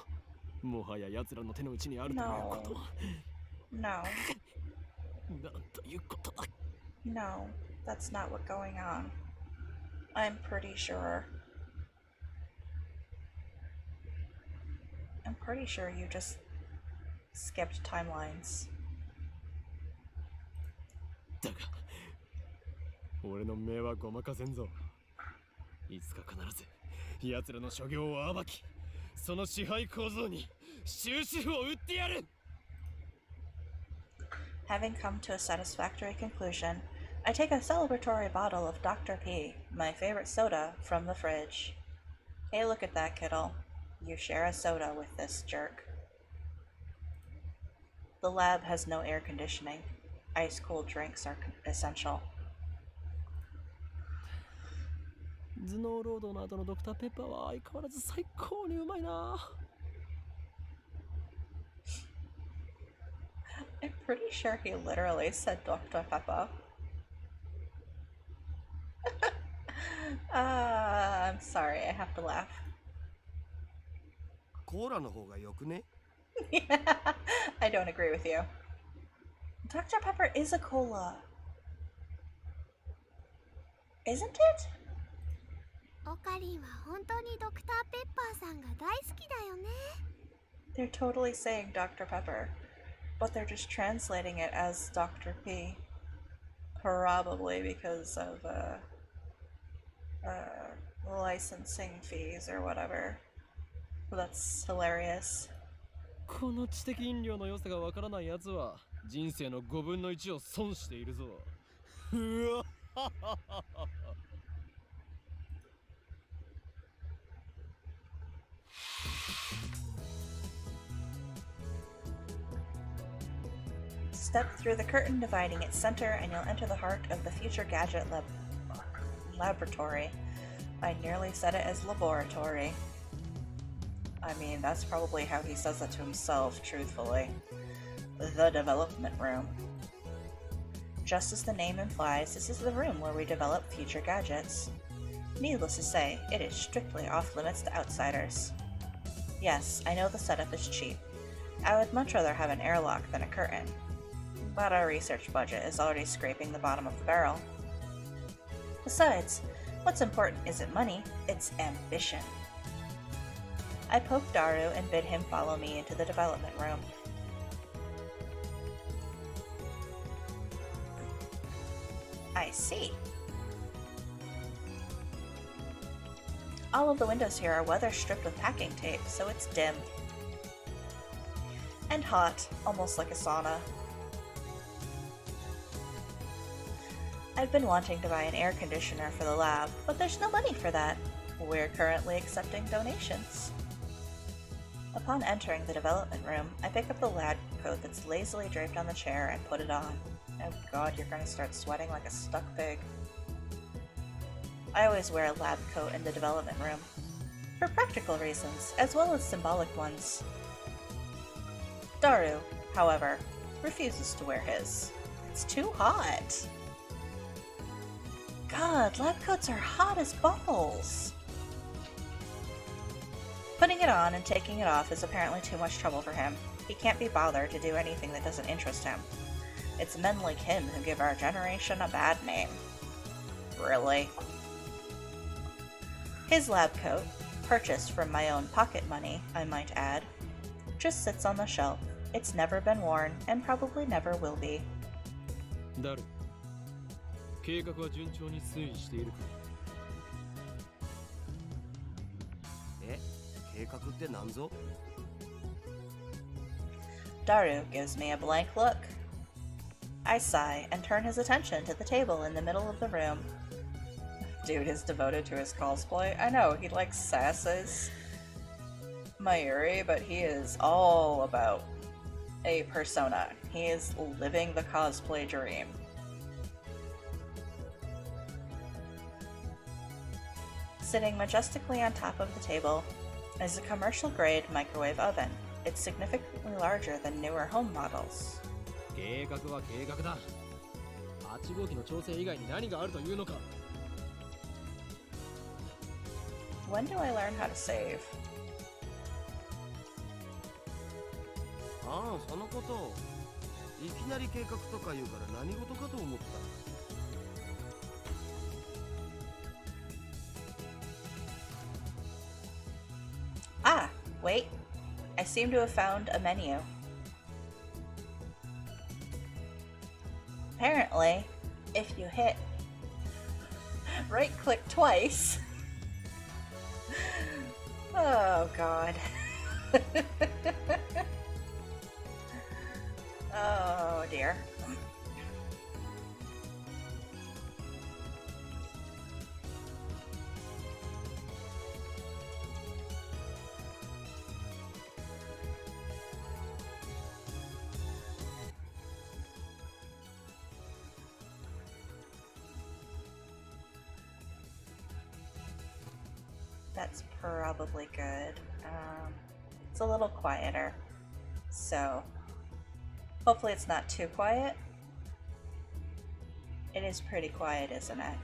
S2: もはや奴らの手の内にあるということ。
S1: No.
S2: なんということだ。
S1: No, that's not what's going on. I'm pretty sure. I'm pretty sure you just skipped timelines.
S2: だが、俺の目はごまかせんぞ。いつか必ず奴らの所業を暴き、その支配構造に終止符を打ってやる。
S1: Having come to a satisfactory conclusion, I take a celebratory bottle of Dr. P, my favorite soda, from the fridge. Hey, look at that, kiddo. You share a soda with this jerk. The lab has no air conditioning. Ice-cold drinks are essential.
S2: 頭脳労働の後のドクターペッパーは相変わらず最高にうまいな。
S1: I'm pretty sure he literally said Dr. Pepper. I'm sorry, I have to laugh.
S7: コーラの方がよくね？
S1: I don't agree with you. Dr. Pepper is a cola. Isn't it?
S3: オカリンは本当にドクターペッパーさんが大好きだよね。
S1: They're totally saying Dr. Pepper, but they're just translating it as Dr. P. Probably because of licensing fees or whatever. That's hilarious.
S2: この知的飲料の良さがわからない奴は人生の5分の1を損しているぞ。うわ
S1: Step through the curtain dividing its center and you'll enter the heart of the future gadget laboratory. I nearly said it as laboratory. I mean, that's probably how he says it to himself, truthfully. The development room. Just as the name implies, this is the room where we develop future gadgets. Needless to say, it is strictly off-limits to outsiders. Yes, I know the setup is cheap. I would much rather have an airlock than a curtain. But our research budget is already scraping the bottom of the barrel. Besides, what's important isn't money, it's ambition. I poked Daru and bid him follow me into the development room. I see. All of the windows here are weather stripped with packing tape, so it's dim. And hot, almost like a sauna. I've been wanting to buy an air conditioner for the lab, but there's no money for that. We're currently accepting donations. Upon entering the development room, I pick up the lab coat that's lazily draped on the chair and put it on. Oh god, you're gonna start sweating like a stuck pig. I always wear a lab coat in the development room, for practical reasons, as well as symbolic ones. Daru, however, refuses to wear his. It's too hot. God, lab coats are hot as balls. Putting it on and taking it off is apparently too much trouble for him. He can't be bothered to do anything that doesn't interest him. It's men like him who give our generation a bad name. Really? His lab coat, purchased from my own pocket money, I might add, just sits on the shelf. It's never been worn, and probably never will be.
S2: ダル、計画は順調に推移しているか？
S7: 計画って何ぞ？
S1: Daru gives me a blank look. I sigh and turn his attention to the table in the middle of the room. Dude is devoted to his cosplay. I know, he likes sasses Mayuri, but he is all about a persona. He is living the cosplay dream. Sitting majestically on top of the table is a commercial-grade microwave oven. It's significantly larger than newer home models.
S2: 計画は計画だ。8号機の調整以外に何があるというのか。
S1: When do I learn how to save?
S7: ああ、そのこと。いきなり計画とか言うから何事かと思った。
S1: Ah, wait. I seem to have found a menu. Apparently, if you hit right-click twice... Oh, God. Oh, dear. That's probably good. It's a little quieter, so hopefully it's not too quiet. It is pretty quiet, isn't it?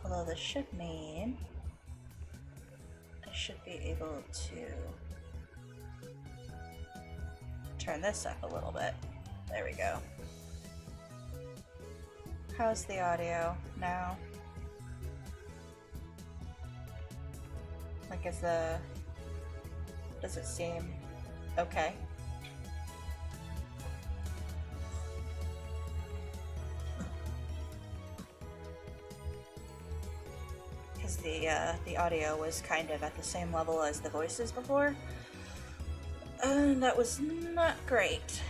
S1: Although this should mean I should be able to turn this up a little bit. There we go. How's the audio now? Like, does it seem okay? Because the audio was kind of at the same level as the voices before, and that was not great.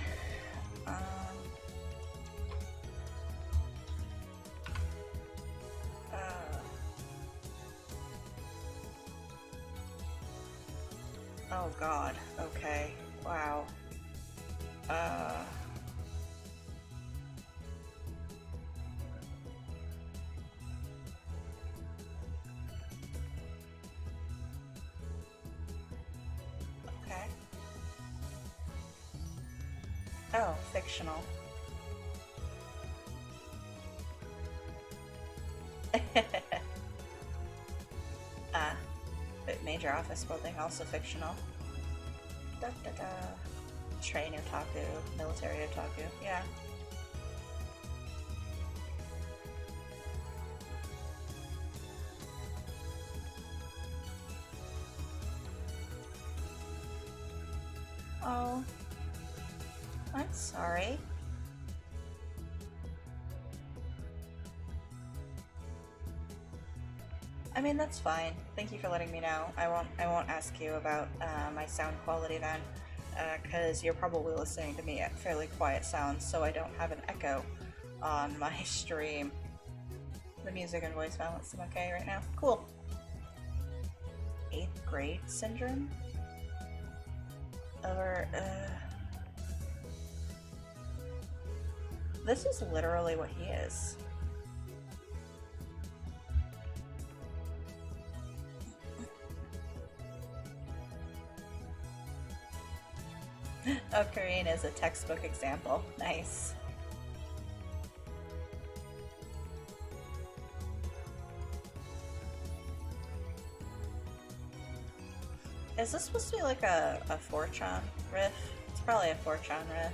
S1: Oh god, okay, wow. Oh, fictional. But major office building, also fictional. Da da da. Train otaku, military otaku, yeah. Oh, I'm sorry. I mean, that's fine. Thank you for letting me know. I won't ask you about my sound quality then, because you're probably listening to me at fairly quiet sounds, so I don't have an echo on my stream. The music and voice balance seem okay right now. Cool. 8th grade syndrome? This is literally what he is. Oh, Korean is a textbook example. Nice. Is this supposed to be like a 4chan riff? It's probably a 4chan riff.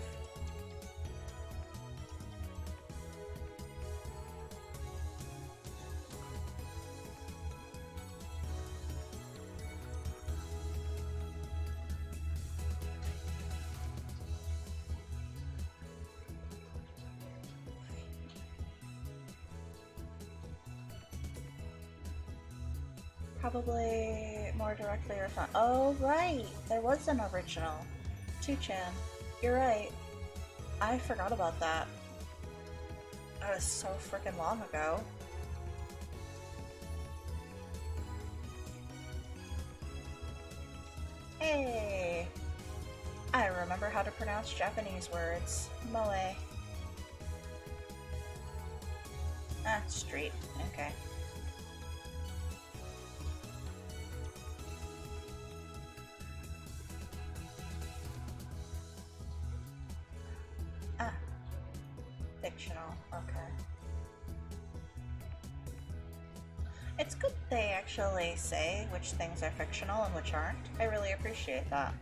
S1: Probably more directly refined. Oh, right! There was an original. 2chan. You're right. I forgot about that. That was so freaking long ago. Hey! I remember how to pronounce Japanese words. Moe. Ah, street. Okay. Fictional, okay. It's good they actually say which things are fictional and which aren't. I really appreciate that.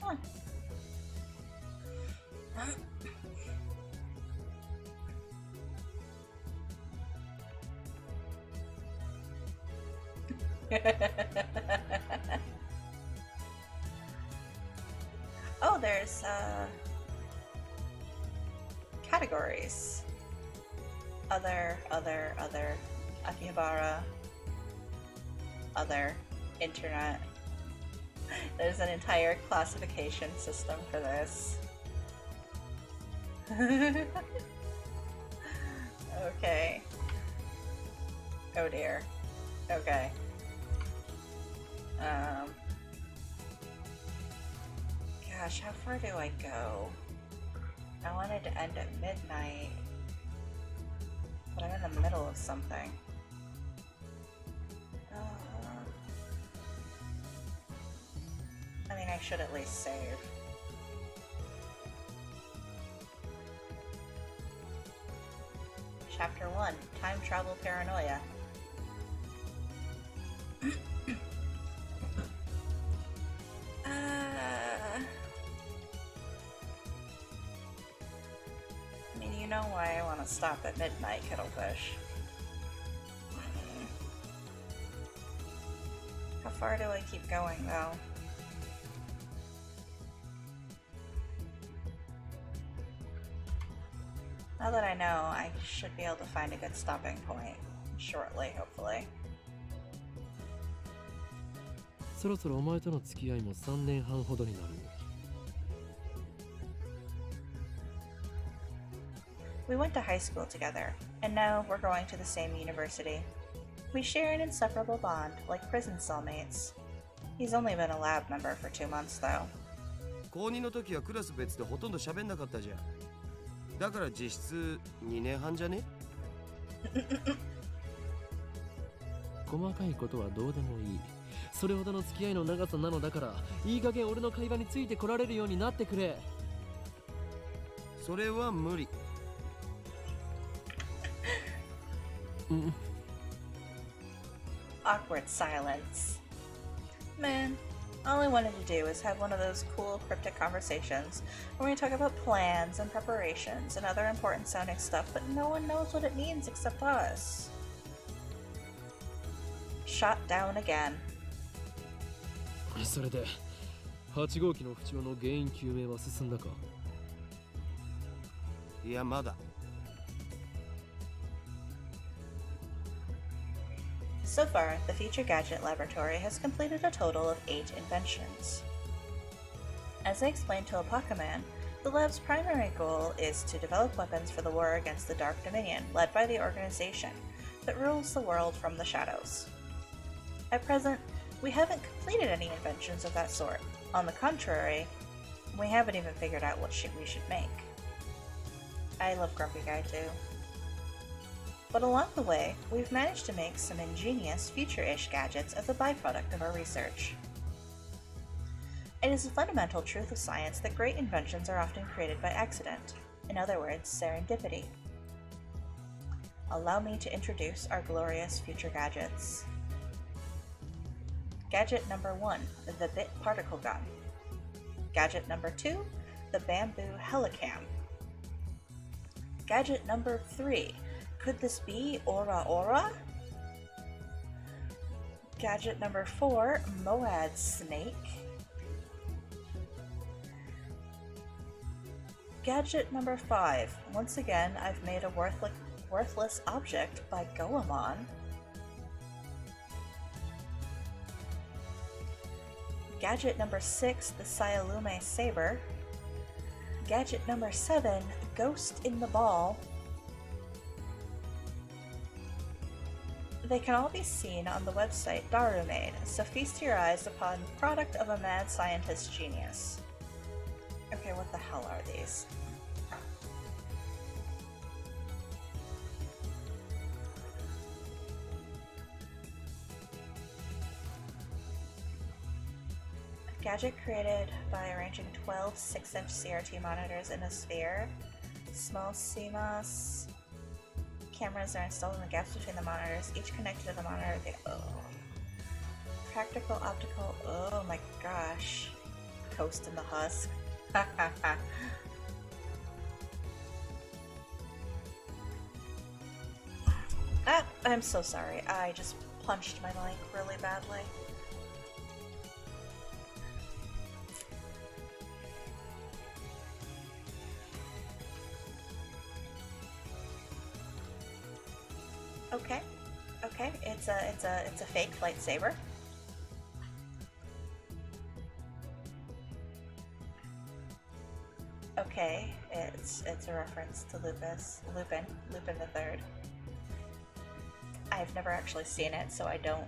S1: Huh. Oh, there's categories. Other, Akihabara, other, internet. There's an entire classification system for this. Okay. Oh dear. Okay. Gosh, how far do I go? I wanted to end at midnight, but I'm in the middle of something. I mean, I should at least save. Chapter 1, Time Travel Paranoia. I mean, you know why I want to stop at midnight, Kittlefish. How far do I keep going, though? Now that I know, I should be able to find a good stopping point shortly, hopefully.
S2: そろそろお前との付き合いも3年半ほどになる。
S1: We went to high school together, and now we're going to the same university. We share an inseparable bond, like prison cellmates. He's only been a lab member for 2 months, though.
S7: 高2の時はクラス別でほとんど喋んなかったじゃん。だから実質2年半じゃね？
S2: 細かいことはどうでもいい。それほどの付き合いの長さなのだから、いい加減俺の会話についてこられるようになってくれ。
S7: それは無理。
S1: Awkward silence. Man, all I wanted to do was have one of those cool cryptic conversations where we talk about plans and preparations and other important sounding stuff, but no one knows what it means except us. Shot down again.
S2: それで8号機の不調の原因究明は進んだか？
S7: いや、まだ。
S1: So far, the Future Gadget Laboratory has completed a total of 8 inventions. As I explained to Opacaman, the lab's primary goal is to develop weapons for the war against the Dark Dominion, led by the organization that rules the world from the shadows. At present, we haven't completed any inventions of that sort. On the contrary, we haven't even figured out what we should make. I love Grumpy Guy too. But along the way, we've managed to make some ingenious, future-ish gadgets as a byproduct of our research. It is a fundamental truth of science that great inventions are often created by accident. In other words, serendipity. Allow me to introduce our glorious future gadgets. Gadget number 1, the Bit Particle Gun. Gadget number 2, the Bamboo Helicam. Gadget number 3, could this be Aura Aura? Gadget number 4, Moad Snake. Gadget number 5, once again I've made a worthless object by Goemon. Gadget number 6, the Syalume Saber. Gadget number 7, Ghost in the Ball. They can all be seen on the website Darumade, so feast your eyes upon the product of a mad scientist genius. Okay, what the hell are these? A gadget created by arranging 12 6-inch CRT monitors in a sphere. Small CMOS cameras are installed in the gaps between the monitors, each connected to the monitor. Practical optical. Oh my gosh. Coast in the husk. Ah, I'm so sorry. I just punched my mic really badly. Okay, it's a fake lightsaber. Okay, it's a reference to Lupin the Third. I've never actually seen it, so I don't.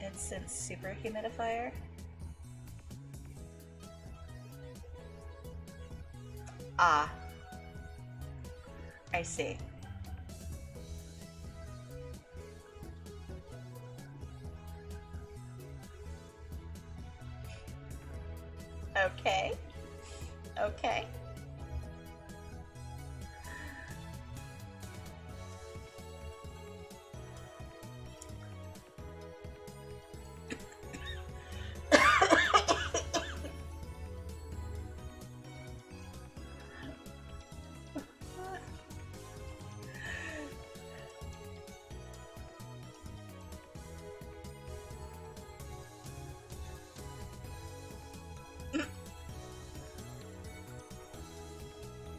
S1: It's in super humidifier. Ah. I see. Okay. Okay.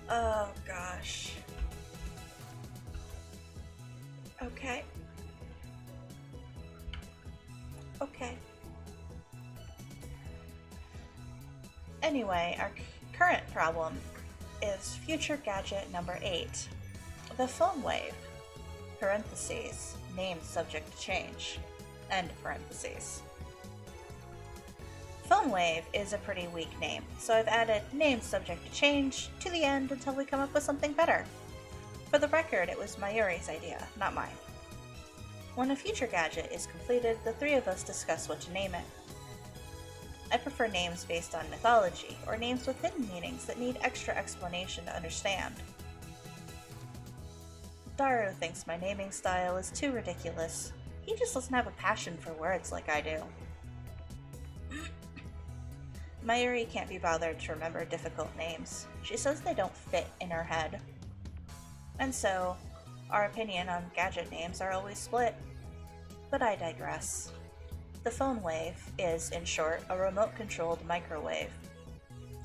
S1: Oh gosh. Okay. Okay. Anyway, our current problem is future gadget number 8, the foam wave. Parentheses, name subject to change. End parentheses. phone wave is a pretty weak name, so I've added name subject to change to the end until we come up with something better. For the record, it was Mayuri's idea, not mine. When a future gadget is completed, the three of us discuss what to name it. I prefer names based on mythology, or names with hidden meanings that need extra explanation to understand. Daru thinks my naming style is too ridiculous. He just doesn't have a passion for words like I do. Mayuri can't be bothered to remember difficult names. She says they don't fit in her head. And so, our opinion on gadget names are always split. But I digress. The phone wave is, in short, a remote-controlled microwave.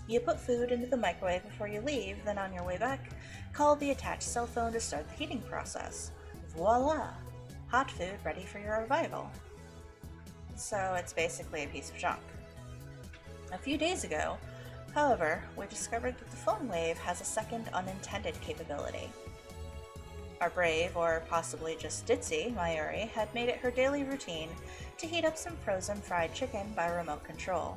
S1: You put food into the microwave before you leave, then on your way back, call the attached cell phone to start the heating process. Voila! Hot food ready for your arrival. So it's basically a piece of junk. A few days ago, however, we discovered that the phone wave has a second unintended capability. Our brave, or possibly just ditzy, Mayuri had made it her daily routine to heat up some frozen fried chicken by remote control.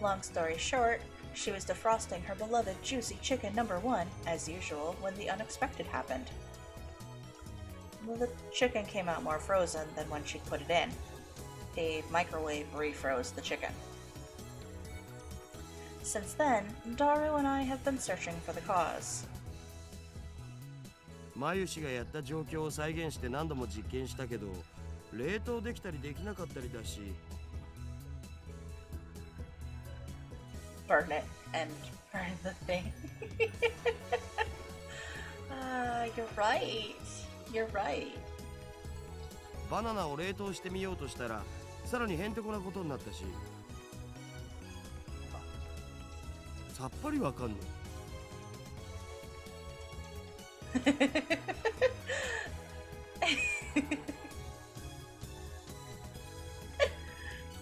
S1: Long story short, she was defrosting her beloved juicy chicken number 1, as usual, when the unexpected happened. Well, the chicken came out more frozen than when she put it in. The microwave refroze the chicken. Since then, Daru and I have been searching for the cause.
S7: マユ氏がやった状況を再現して何度も実験したけど、冷凍できたりできなかったりだし。
S1: Burn it and burn the thing. You're right. You're right.
S7: バナナを冷凍してみようとしたら、さらにへんてこなことになったし。さっぱりわかんねえ。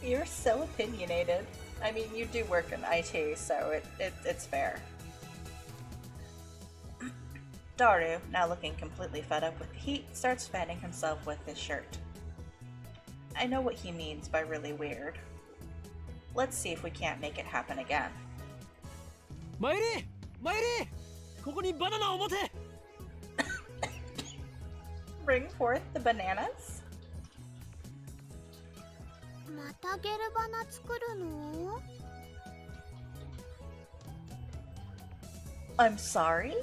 S1: You're so opinionated. I mean, you do work in IT, so it's fair. Daru, now looking completely fed up with the heat, starts fanning himself with his shirt. I know what he means by really weird. Let's see if we can't make it happen again.
S2: マイリーマイリーここにバナナを持て
S1: Bring forth the bananas?
S3: またゲルバナ作るの？
S1: I'm sorry?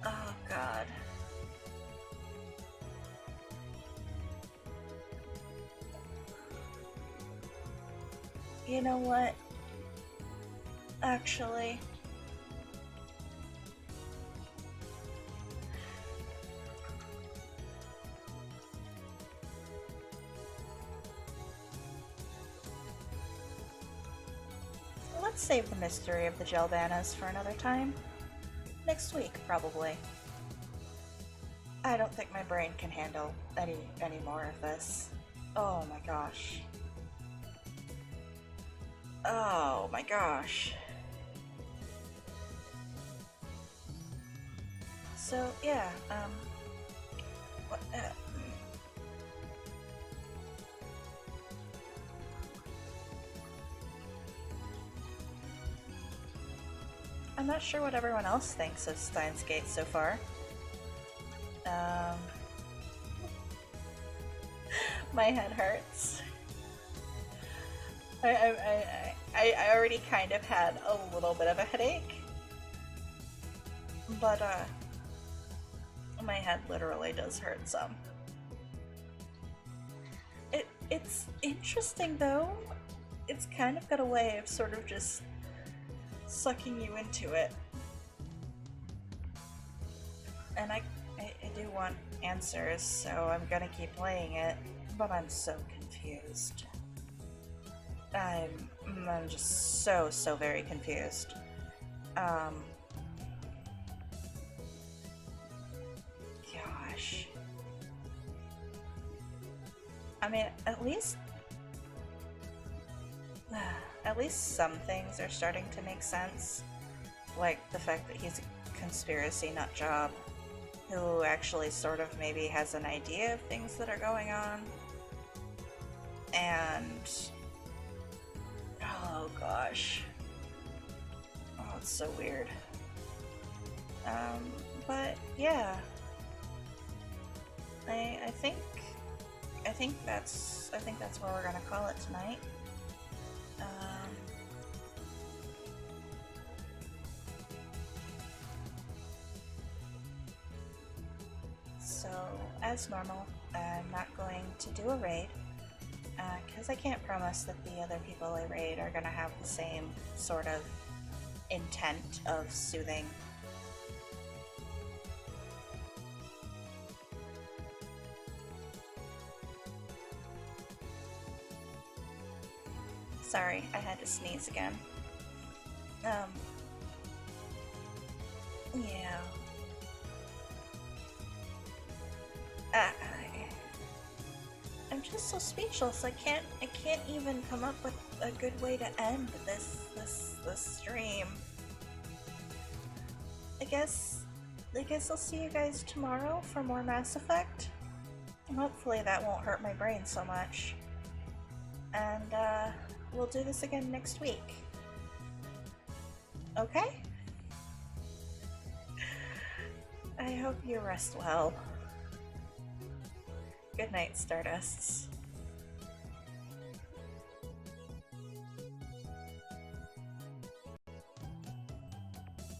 S1: Oh god. You know what? Actually, let's save the mystery of the gel bananas for another time. Next week, probably. I don't think my brain can handle any more of this. Oh my gosh. Oh my gosh. So, yeah, what, I'm not sure what everyone else thinks of Steins Gate so far. My head hurts. I already kind of had a little bit of a headache, but my head literally does hurt some. It's interesting though. It's kind of got a way of sort of just sucking you into it, and I do want answers, so I'm gonna keep playing it, but I'm so confused. I'm just so very confused. Gosh. I mean, at least some things are starting to make sense. like the fact that he's a conspiracy nut job who actually sort of maybe has an idea of things that are going on. And oh gosh. Oh, it's so weird. But yeah. I think that's where we're gonna call it tonight. So as normal, I'm not going to do a raid because I can't promise that the other people I raid are gonna have the same sort of intent of soothing. Sorry, I had to sneeze again. Yeah. I'm just so speechless. I can't even come up with a good way to end this stream. I guess I'll see you guys tomorrow for more Mass Effect. And hopefully that won't hurt my brain so much. And we'll do this again next week. Okay? I hope you rest well. Good night, Stardusts.